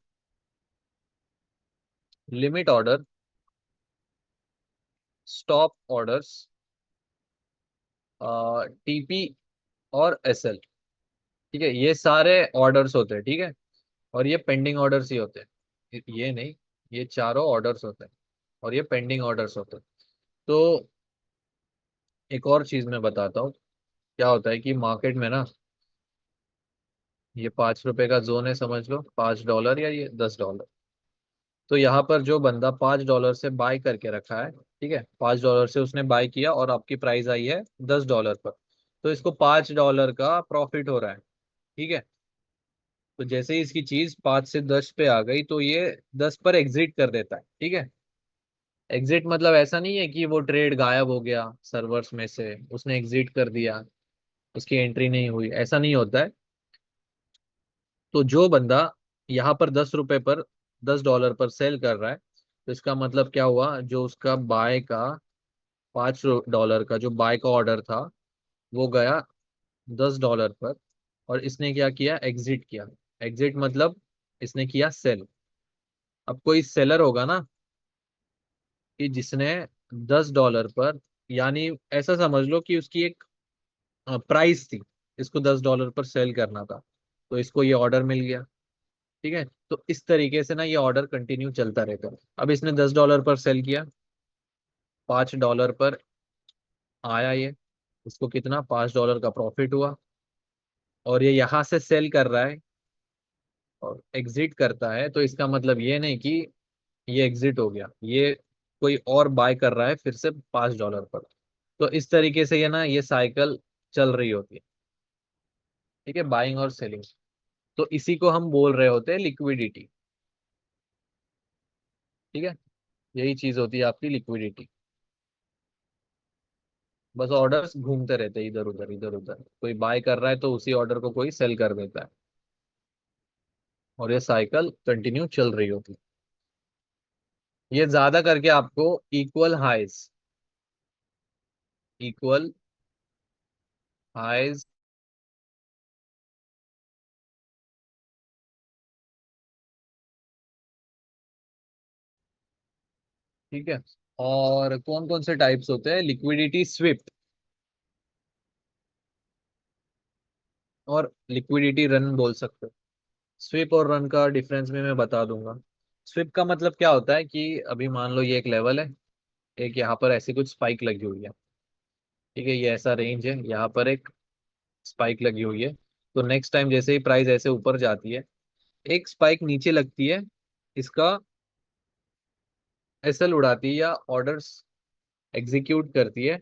limit order, stop orders, TP और SL। ठीक है, ये सारे ऑर्डर्स होते हैं, ठीक है, और ये पेंडिंग ऑर्डर्स ही होते हैं। ये नहीं, ये चारों ऑर्डर्स होते हैं और ये पेंडिंग ऑर्डर्स होते हैं। तो एक और चीज मैं बताता हूँ, क्या होता है कि मार्केट में ना, ये 5 रुपए का जोन है, समझ लो, $5 या ये $10। तो यहाँ पर जो बंदा $5 से बाय करके रखा है, ठीक है, $5 से उसने बाय किया और आपकी प्राइस आई है $10 पर, तो इसको $5 का प्रॉफिट हो रहा है। ठीक है, तो जैसे ही इसकी चीज 5 से 10 पे आ गई, तो ये 10 पर एग्जिट कर देता है। ठीक है, एग्जिट मतलब ऐसा नहीं है कि वो ट्रेड गायब हो गया सर्वर्स में से, उसने एग्जिट कर दिया, उसकी एंट्री नहीं हुई, ऐसा नहीं होता है। तो जो बंदा यहाँ पर $10 पर सेल कर रहा है, तो इसका मतलब क्या हुआ, जो उसका बाय का $5 का जो बाय का ऑर्डर था, वो गया $10 पर, और इसने क्या किया, एग्जिट किया। एग्जिट मतलब इसने किया सेल। अब कोई सेलर होगा ना, कि जिसने $10 पर, यानी ऐसा समझ लो कि उसकी एक प्राइस थी, इसको $10 पर सेल करना था, तो इसको ये ऑर्डर मिल गया। ठीक है, तो इस तरीके से ना ये ऑर्डर कंटिन्यू चलता रहता है। अब इसने $10 पर सेल किया, $5 पर आया ये, उसको कितना, $5 का प्रॉफिट हुआ, और ये यहाँ से सेल कर रहा है और एग्जिट करता है, तो इसका मतलब ये नहीं कि ये एग्जिट हो गया, ये कोई और बाय कर रहा है फिर से $5 पर। तो इस तरीके से ये ना, ये साइकिल चल रही होती है। ठीक है, बाइंग और सेलिंग, तो इसी को हम बोल रहे होते हैं लिक्विडिटी। ठीक है, यही चीज होती है आपकी लिक्विडिटी। बस ऑर्डर्स घूमते रहते हैं इधर उधर इधर उधर, कोई बाय कर रहा है तो उसी ऑर्डर को कोई सेल कर देता है, और ये साइकिल कंटिन्यू चल रही होती है। ये ज्यादा करके आपको इक्वल हाइज, इक्वल हाइज ठीक है। और कौन कौन से टाइप्स होते हैं, लिक्विडिटी स्विप और लिक्विडिटी रन बोल सकते हो। स्विप और रन का डिफरेंस भी मैं बता दूंगा। स्विप का मतलब क्या होता है कि अभी मान लो ये एक लेवल है, एक यहाँ पर ऐसी कुछ स्पाइक लगी हुई है। ठीक है, ये ऐसा रेंज है, यहाँ पर एक स्पाइक लगी हुई है। तो नेक्स्ट टाइम जैसे ही प्राइस ऐसे ऊपर जाती है, एक स्पाइक नीचे लगती है, इसका एसएल उड़ाती है या ऑर्डर्स एग्जीक्यूट करती है,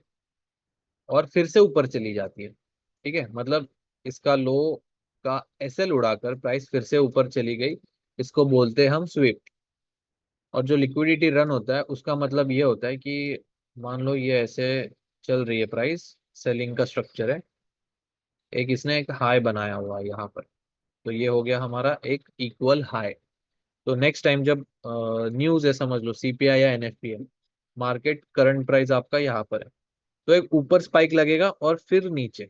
और फिर से ऊपर चली जाती है। ठीक है, मतलब इसका लो का एसएल उड़ाकर प्राइस फिर से ऊपर चली गई, इसको बोलते हैं हम स्विप। और जो लिक्विडिटी रन होता है उसका मतलब ये होता है कि मान लो ये ऐसे चल रही है प्राइस, सेलिंग का स्ट्रक्चर है, एक इसने एक हाई बनाया हुआ है यहाँ पर, तो ये हो गया हमारा एक इक्वल हाई। तो नेक्स्ट टाइम जब न्यूज है, समझ लो सीपीआई या एनएफपी है, मार्केट करंट प्राइस आपका यहाँ पर है, तो एक ऊपर स्पाइक लगेगा और फिर नीचे।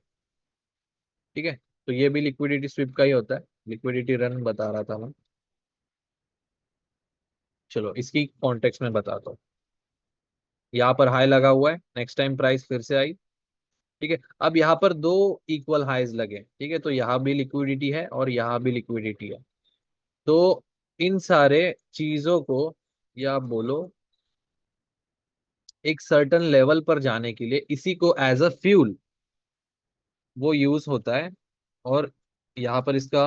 ठीक है, तो ये भी लिक्विडिटी स्विप का ही होता है, लिक्विडिटी रन बता रहा था मैं। चलो इसकी कॉन्टेक्स्ट में बताता हूँ। यहाँ पर हाई लगा हुआ है, नेक्स्ट टाइम प्राइस फिर से आई। ठीक है, अब यहाँ पर दो इक्वल हाइज लगे, ठीक है, तो यहाँ भी लिक्विडिटी है और यहाँ भी लिक्विडिटी है। तो इन सारे चीजों को, या आप बोलो एक सर्टन लेवल पर जाने के लिए इसी को एज अ फ्यूल वो यूज होता है। और यहाँ पर इसका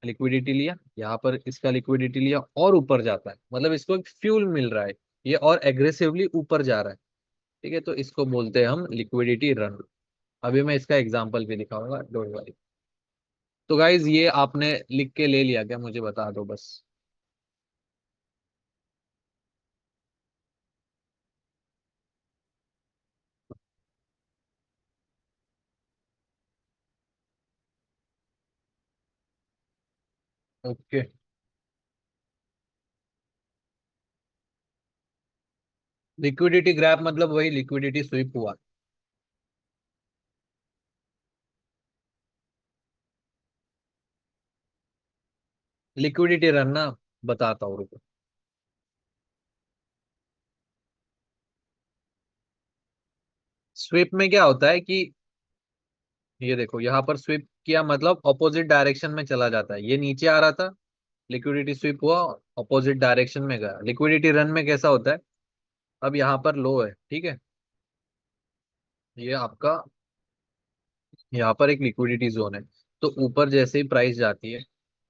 लिक्विडिटी लिया, यहाँ पर इसका लिक्विडिटी लिया और ऊपर जाता है, मतलब इसको एक फ्यूल मिल रहा है, ये और एग्रेसिवली ऊपर जा रहा है। ठीक है, तो इसको बोलते हैं हम लिक्विडिटी रन। अभी मैं इसका एग्जांपल भी दिखाऊंगा, डोंट वरी। तो गाइज ये आपने लिख के ले लिया क्या, मुझे बता दो बस। ओके। लिक्विडिटी ग्रैप मतलब वही लिक्विडिटी स्वीप हुआ। लिक्विडिटी रन ना, बताता हूँ रुको। स्वीप में क्या होता है कि ये देखो यहाँ पर स्वीप किया मतलब अपोजिट डायरेक्शन में चला जाता है, ये नीचे आ रहा था, लिक्विडिटी स्वीप हुआ, अपोजिट डायरेक्शन में गया। लिक्विडिटी रन में कैसा होता है, अब यहाँ पर लो है, ठीक है, ये आपका यहाँ पर एक लिक्विडिटी जोन है। तो ऊपर जैसे ही प्राइस जाती है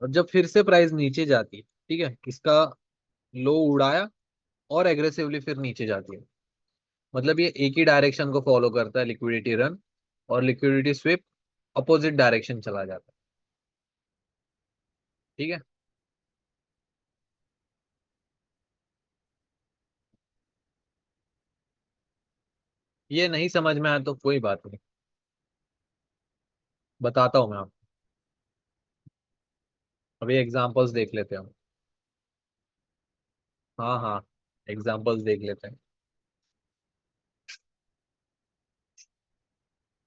और जब फिर से प्राइस नीचे जाती है, ठीक है, इसका लो उड़ाया और एग्रेसिवली फिर नीचे जाती है, मतलब ये एक ही डायरेक्शन को फॉलो करता है, लिक्विडिटी रन। और लिक्विडिटी स्विप अपोजिट डायरेक्शन चला जाता है। ठीक है, ये नहीं समझ में आया तो कोई बात नहीं, बताता हूँ मैं आपको। अभी एग्जांपल्स देख लेते हैं हम। हाँ हाँ, एग्जांपल्स देख लेते हैं।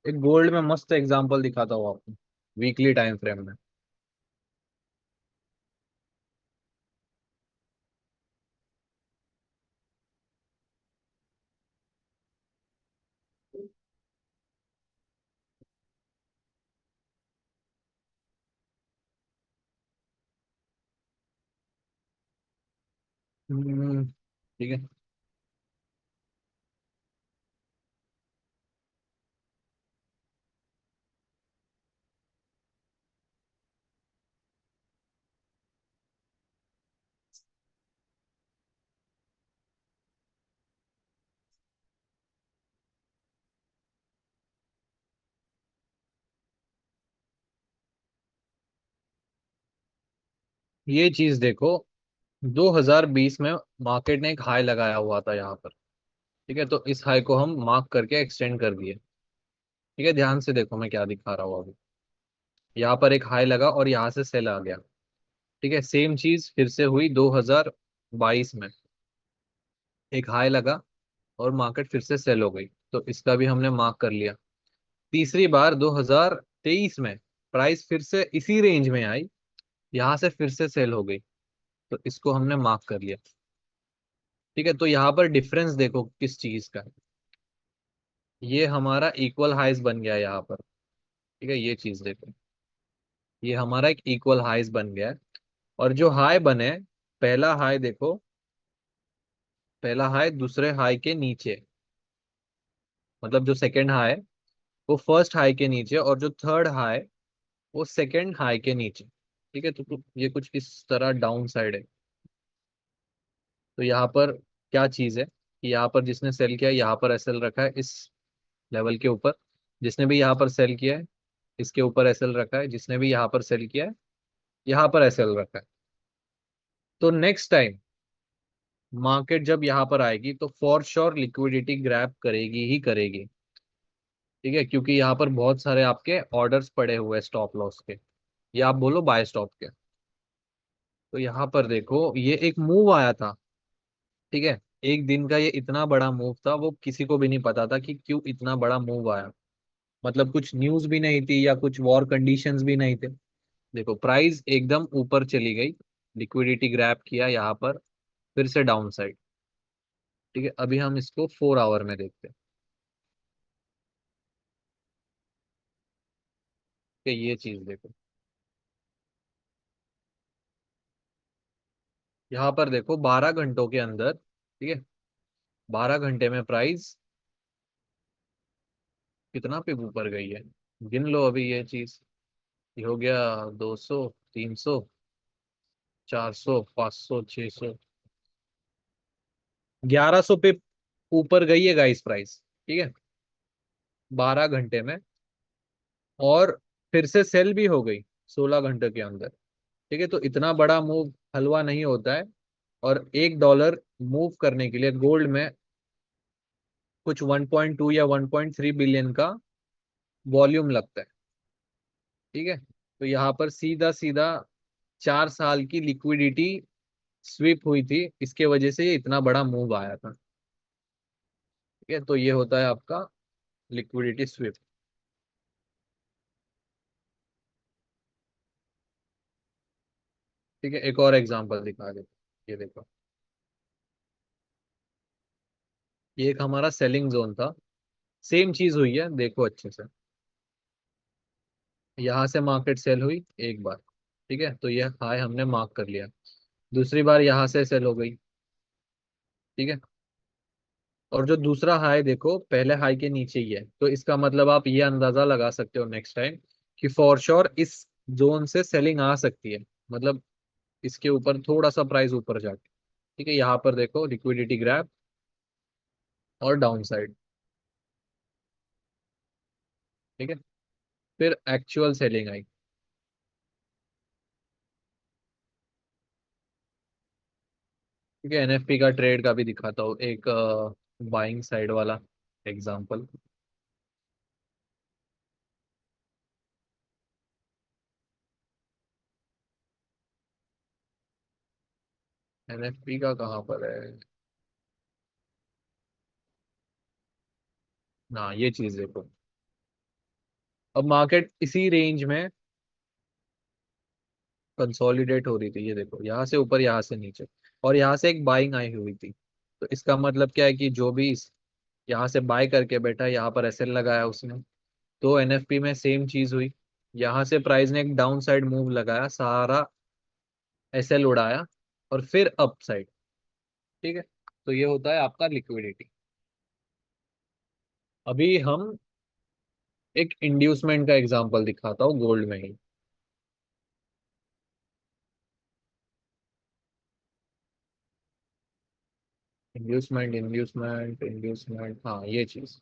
एक गोल्ड में मस्त एग्जांपल दिखाता हूँ आपको, वीकली टाइम फ्रेम में। ठीक है, ये चीज देखो, 2020 में मार्केट ने एक हाई लगाया हुआ था यहाँ पर। ठीक है, तो इस हाई को हम मार्क करके एक्सटेंड कर दिए। ठीक है, ध्यान से देखो मैं क्या दिखा रहा हूँ अभी। यहाँ पर एक हाई लगा और यहाँ से सेल आ गया। ठीक है, सेम चीज फिर से हुई 2022 में, एक हाई लगा और मार्केट फिर से सेल हो गई, तो इसका भी हमने मार्क कर लिया। तीसरी बार 2023 में प्राइस फिर से इसी रेंज में आई, यहाँ से फिर से सेल हो गई, तो इसको हमने मार्क कर लिया। ठीक है, तो यहाँ पर डिफरेंस देखो किस चीज का है। ये हमारा इक्वल हाइज बन गया यहाँ पर। ठीक है, ये चीज देखो, ये हमारा एक इक्वल हाइज बन गया है। और जो हाई बने, पहला हाई देखो, पहला हाई दूसरे हाई के नीचे, मतलब जो सेकंड हाई वो फर्स्ट हाई के नीचे, और जो थर्ड हाई वो सेकंड हाई के नीचे। ठीक है, तो ये कुछ इस तरह डाउन साइड है। तो यहाँ पर क्या चीज है कि यहाँ पर जिसने सेल किया है, यहाँ पर एसएल रखा है इस लेवल के ऊपर। जिसने भी यहाँ पर सेल किया है, इसके ऊपर एसएल रखा है। जिसने भी यहाँ पर सेल किया है, यहाँ पर एसएल रखा है। तो नेक्स्ट टाइम मार्केट जब यहाँ पर आएगी तो फॉर श्योर लिक्विडिटी ग्रैब करेगी ही करेगी। ठीक है, क्योंकि यहाँ पर बहुत सारे आपके ऑर्डर्स पड़े हुए हैं स्टॉप लॉस के, या आप बोलो बाय स्टॉप के। तो यहाँ पर देखो ये एक मूव आया था। ठीक है, एक दिन का ये इतना बड़ा मूव था, वो किसी को भी नहीं पता था कि क्यों इतना बड़ा मूव आया। मतलब कुछ न्यूज भी नहीं थी या कुछ वॉर कंडीशंस भी नहीं थे। देखो प्राइस एकदम ऊपर चली गई, लिक्विडिटी ग्रैब किया यहाँ पर, फिर से डाउन साइड। ठीक है, अभी हम इसको 4 आवर में देखते हैं कि ये चीज देखो। यहाँ पर देखो 12 घंटों के अंदर, ठीक है, 12 घंटे में प्राइस कितना पे ऊपर गई है, गिन लो अभी ये चीज। ये हो गया 200, 300, 400, 500, 600, 1100 पे ऊपर गई है गाइस प्राइस। ठीक है, 12 घंटे में। और फिर से सेल भी हो गई 16 घंटे के अंदर। ठीक है, तो इतना बड़ा मूव हलवा नहीं होता है। और $1 मूव करने के लिए गोल्ड में कुछ 1.2 या 1.3 बिलियन का वॉल्यूम लगता है। ठीक है, तो यहाँ पर सीधा सीधा 4 साल की लिक्विडिटी स्वीप हुई थी, इसके वजह से ये इतना बड़ा मूव आया था। ठीक है, तो ये होता है आपका लिक्विडिटी स्वीप। ठीक है, एक और एग्जांपल दिखा दे। ये देखो, ये एक हमारा सेलिंग जोन था। सेम चीज हुई है, देखो अच्छे से। यहाँ से मार्केट सेल हुई एक बार। ठीक है, तो ये हाई हमने मार्क कर लिया। दूसरी बार यहाँ से सेल हो गई। ठीक है, और जो दूसरा हाई देखो पहले हाई के नीचे ही है, तो इसका मतलब आप ये अंदाजा लगा सकते हो नेक्स्ट टाइम कि फॉर श्योर इस जोन से सेलिंग आ सकती है। मतलब इसके ऊपर थोड़ा सा प्राइस ऊपर जाके। ठीक है, यहाँ पर देखो लिक्विडिटी ग्रैब और डाउन साइड। ठीक है, फिर एक्चुअल सेलिंग आई। ठीक है, एनएफपी का ट्रेड का भी दिखाता हूँ एक बाइंग साइड वाला एग्जांपल। एनएफपी का कहाँ पर है ना, ये चीज देखो। अब मार्केट इसी रेंज में कंसोलिडेट हो रही थी, ये देखो यहाँ से ऊपर यहाँ से नीचे, और यहाँ से एक बाइंग आई हुई थी। तो इसका मतलब क्या है कि जो भी यहाँ से बाय करके बैठा, यहाँ पर एसएल लगाया उसने। तो एनएफपी में सेम चीज हुई। यहाँ से प्राइस ने एक डाउन साइड मूव लगाया, सारा एसएल उड़ाया, और फिर अप साइड। ठीक है, तो ये होता है आपका लिक्विडिटी। अभी हम एक इंड्यूसमेंट का एग्जांपल दिखाता हूँ गोल्ड में ही। इंड्यूसमेंट, इंड्यूसमेंट, इंड्यूसमेंट, हाँ ये चीज।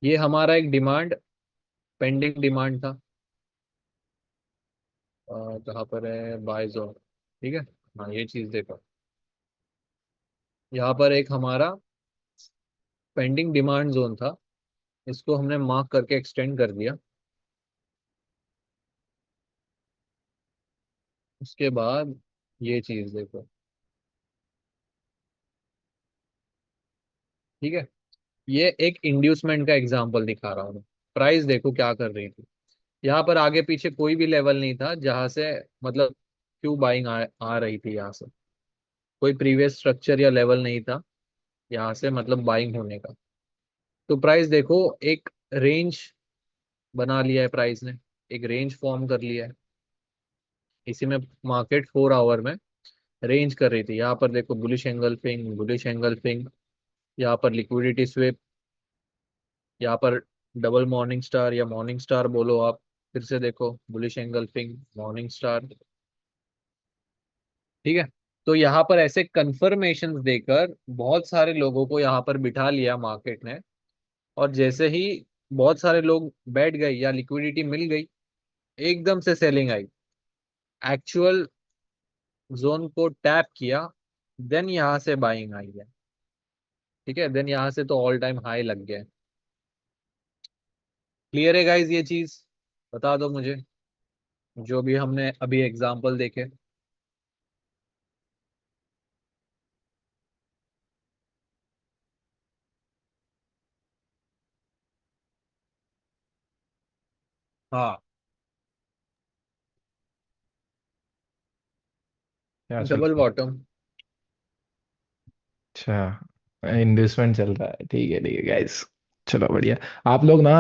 ये हमारा एक डिमांड, पेंडिंग डिमांड था। कहाँ पर है बाय जोन। ठीक है, हाँ ये चीज देखो। यहाँ पर एक हमारा पेंडिंग डिमांड जोन था, इसको हमने मार्क करके एक्सटेंड कर दिया। उसके बाद ये चीज देखो। ठीक है, ये एक इंड्यूसमेंट का एग्जांपल दिखा रहा हूँ। प्राइस देखो क्या कर रही थी। यहाँ पर आगे पीछे कोई भी लेवल नहीं था जहां से मतलब क्यों बाइंग आ रही थी यहाँ से। कोई प्रीवियस स्ट्रक्चर या लेवल नहीं था यहाँ से मतलब बाइंग होने का। तो प्राइस देखो, एक रेंज बना लिया है प्राइस ने, एक रेंज फॉर्म कर लिया है। इसी में मार्केट 4 आवर में रेंज कर रही थी। यहाँ पर देखो बुलिश एंगल्फिंग, बुलिश एंगल्फिंग, यहाँ पर लिक्विडिटी स्विप, यहाँ पर डबल मॉर्निंग स्टार या मॉर्निंग स्टार बोलो आप। फिर से देखो बुलिश एंगल्फिंग, मॉर्निंग स्टार। ठीक है। तो यहाँ पर ऐसे कंफर्मेशन देकर बहुत सारे लोगों को यहाँ पर बिठा लिया मार्केट ने। और जैसे ही बहुत सारे लोग बैठ गए या लिक्विडिटी मिल गई, एकदम से सेलिंग आई, एक्चुअल जोन को टैप किया, देन यहाँ से बाइंग आई है। ठीक है, देन यहाँ से तो ऑल टाइम हाई लग गया। क्लियर है गाइज ये चीज? बता दो मुझे, जो भी हमने अभी एग्जांपल देखे। हाँ। क्या चल डबल रहा है? बॉटम। अच्छा, इन्वेस्टमेंट चल रहा है, ठीक है गाइस। चलो बढ़िया। आप लोग ना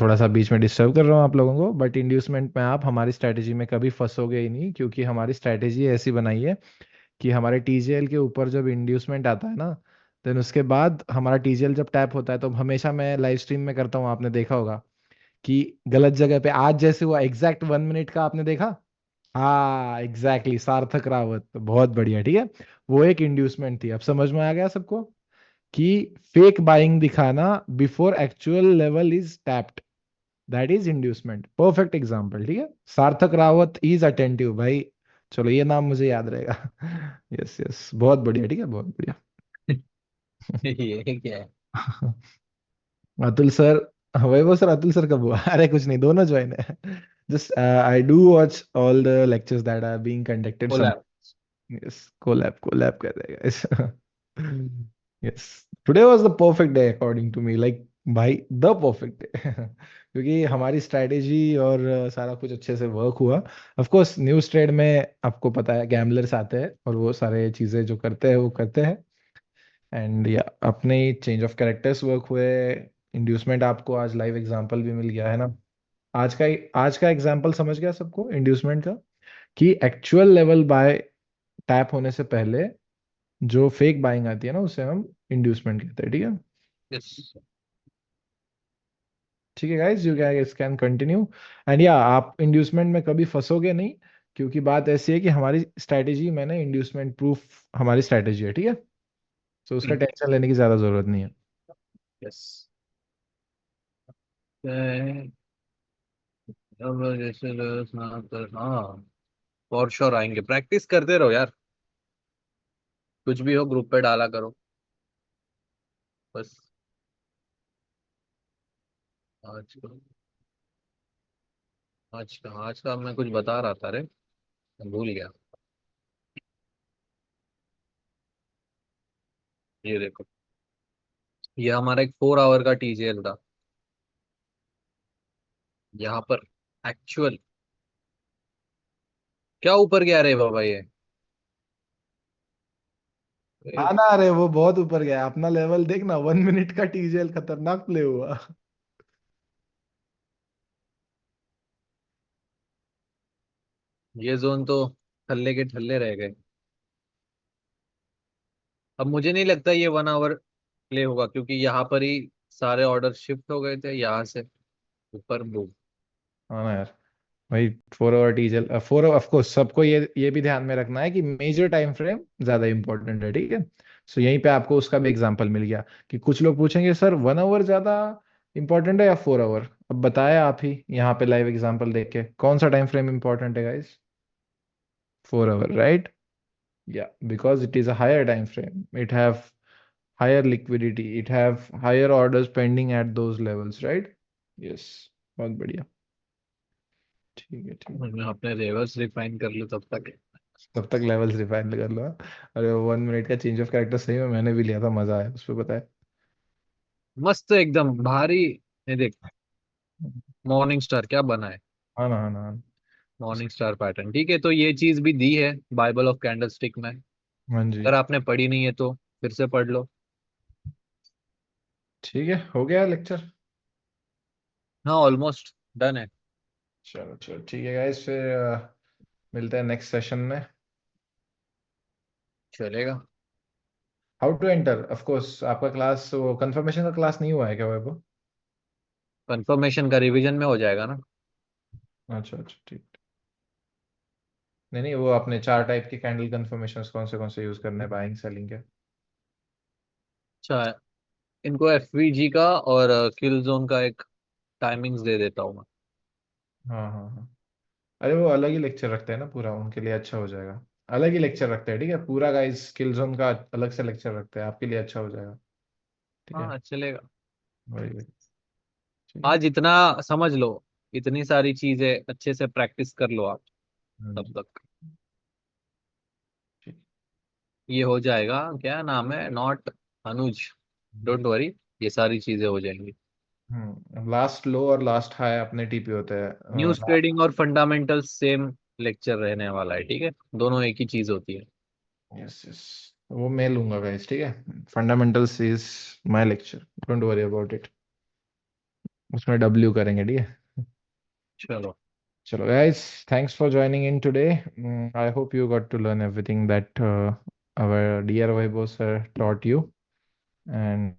थोड़ा सा बीच में डिस्टर्ब कर रहा हूँ आप लोगों को, बट इंड्यूसमेंट में आप हमारी स्ट्रैटेजी में कभी फंसोगे ही नहीं, क्योंकि हमारी स्ट्रैटेजी ऐसी बनाई है कि हमारे टीजीएल के ऊपर जब इंड्यूसमेंट आता है ना, देन उसके बाद हमारा टीजीएल जब टैप होता है तो हमेशा मैं लाइव स्ट्रीम में करता हूँ, आपने देखा होगा कि गलत जगह पे आज जैसे हुआ एग्जैक्ट 1 मिनट का, आपने देखा। हाँ एग्जैक्टली, सार्थक रावत, बहुत बढ़िया, ठीक है। वो एक इंड्यूसमेंट थी, अब समझ में आ गया सबको कि फेक बाइंग दिखाना before actual level is tapped, that is inducement, perfect example, ठीक है। सार्थक रावत इज अटेंटिव भाई। चलो ये नाम मुझे याद रहेगा। यस यस, बहुत बढ़िया, ठीक है, बहुत बढ़िया। ये क्या है? Atul sir, Vaibhav sir, Atul sir कब हुआ? अरे कुछ नहीं, दोनों ज्वाइन है। Just I do watch all the lectures that are being conducted some. Collab. Yes, collab collab कर देगा guys. Yes, today was the perfect day according to me, like भाई द परफेक्ट डे। क्योंकि हमारी strategy और सारा कुछ अच्छे से वर्क हुआ। ऑफ कोर्स न्यूज़ ट्रेड में आपको पता है गैम्बलर्स आते हैं और वो सारे चीजें जो करते हैं वो करते हैं। एंड या अपने चेंज ऑफ कैरेक्टर्स वर्क हुए। इंड्यूसमेंट आपको आज लाइव एग्जांपल भी मिल गया है ना। आज का एग्जांपल समझ गया सबको इंड्यूसमेंट का, कि एक्चुअल लेवल बाय टैप होने से पहले जो फेक बाइंग आती है ना, उसे हम इंड्यूसमेंट कहते हैं, ठीक है। यस। ठीक है guys, you guys can continue. And या आप इंड्यूसमेंट में कभी फंसोगे नहीं, क्योंकि बात ऐसी है कि हमारी स्ट्रैटेजी, मैंने इंड्यूसमेंट प्रूफ हमारी स्ट्रैटेजी है, ठीक है। तो उसका टेंशन लेने की ज्यादा जरूरत नहीं है। यस। अब जैसे हाँ, फॉर श्योर आएंगे। प्रैक्टिस करते रहो यार, कुछ भी हो ग्रुप पे डाला करो बस। आज का आज का मैं कुछ बता रहा था रे, मैं भूल गया। ये देखो, ये हमारा एक 4 आवर का टीजीएल था। यहाँ पर एक्चुअल क्या ऊपर गया रे बाबा ये। हाँ ना, अरे वो बहुत ऊपर गया, अपना लेवल देखना, 1 मिनट का टीजेएल खतरनाक प्ले हुआ। ये जोन तो ठल्ले के ठल्ले रह गए। अब मुझे नहीं लगता ये 1 आवर प्ले होगा, क्योंकि यहाँ पर ही सारे ऑर्डर शिफ्ट हो गए थे यहाँ से ऊपर। बूम। हाँ ना यार, भाई 4 आवर टीजल, 4 आवर, ऑफ कोर्स सबको ये भी ध्यान में रखना है कि मेजर टाइम फ्रेम ज्यादा इंपॉर्टेंट है, ठीक है। सो यहीं पे आपको उसका भी एग्जांपल मिल गया कि कुछ लोग पूछेंगे सर 1 आवर ज्यादा इंपॉर्टेंट है या 4 आवर, अब बताया आप ही यहाँ पे लाइव एग्जांपल देख के, कौन सा टाइम फ्रेम इंपॉर्टेंट है गाइस? 4 hour, right? या because it is a higher time frame, it have higher liquidity, it have higher orders pending at those levels, right? Yes, बहुत बढ़िया, ठीक है ठीक है। मैं अपने रिवर्स रिफाइन कर लूँ तब तक। तब तक लेवल्स रिफाइन कर लो, हाँ? अरे 1 मिनट का चेंज ऑफ कैरेक्टर सही में मैंने भी लिया था, मजा आया उस पर, पता है। मस्त एकदम भारी। ये देख, मॉर्निंग स्टार क्या बना है। हाँ ना, हाँ ना, हाँ ना। मॉर्निंग स्टार पैटर्न, ठीक है। तो ये चीज भी दी है बाइबल ऑफ कैंडलस्टिक में। हाँ जी। अगर आपने पढ़ी नहीं है तो फिर से पढ़ लो। ठीक है, हो गया लेक्चर। हाँ ऑलमोस्ट डन है। चलो चलो ठीक है गाइस, फिर मिलते हैं नेक्स्ट सेशन में। चलेगा। How to enter, of course आपका क्लास, वो कंफर्मेशन का क्लास नहीं हुआ है क्या वो? कंफर्मेशन का रिवीजन में हो जाएगा ना। अच्छा अच्छा ठीक। नहीं नहीं, वो आपने चार टाइप की कैंडल कंफर्मेशन कौन से यूज करने हैं, बाइंग सेलिंग के? अच्छा, इनको एफवीजी का और किल जोन का एक टाइमिंग्स दे देता हूँ मैं। हाँ हाँ हाँ। अरे वो अलग ही लेक्चर रखते हैं ना पूरा, उनके लिए अच्छा हो जाएगा। अलग ही लेक्चर रखते हैं, ठीक है, पूरा गाइस स्किल जोन का अलग से लेक्चर रखते हैं, आपके लिए अच्छा हो जाएगा। ठीक है। हाँ चलेगा। वही वही। ठीक है। आज इतना समझ लो, इतनी सारी चीजें अच्छे से प्रैक्टिस कर लो आप, हाँ तब जी। तक ठीक। ये हो जाएगा। क्या नाम है, नॉट अनुज, डोंट वरी, ये सारी चीजें हो जाएंगी। लास्ट लो और लास्ट हाई अपने टीपी होते हैं। न्यूज ट्रेडिंग और फंडामेंटल सेम लेक्चर रहने वाला है, ठीक है, दोनों एक ही चीज होती है। यस यस, वो मैं लूंगा गाइस, ठीक है। Fundamentals is my lecture, don't worry about it. उसमें डब्ल्यू करेंगे, ठीक है। चलो। चलो guys, thanks for joining in today. I hope you got to learn everything that our dear Vaibhav sir taught you, and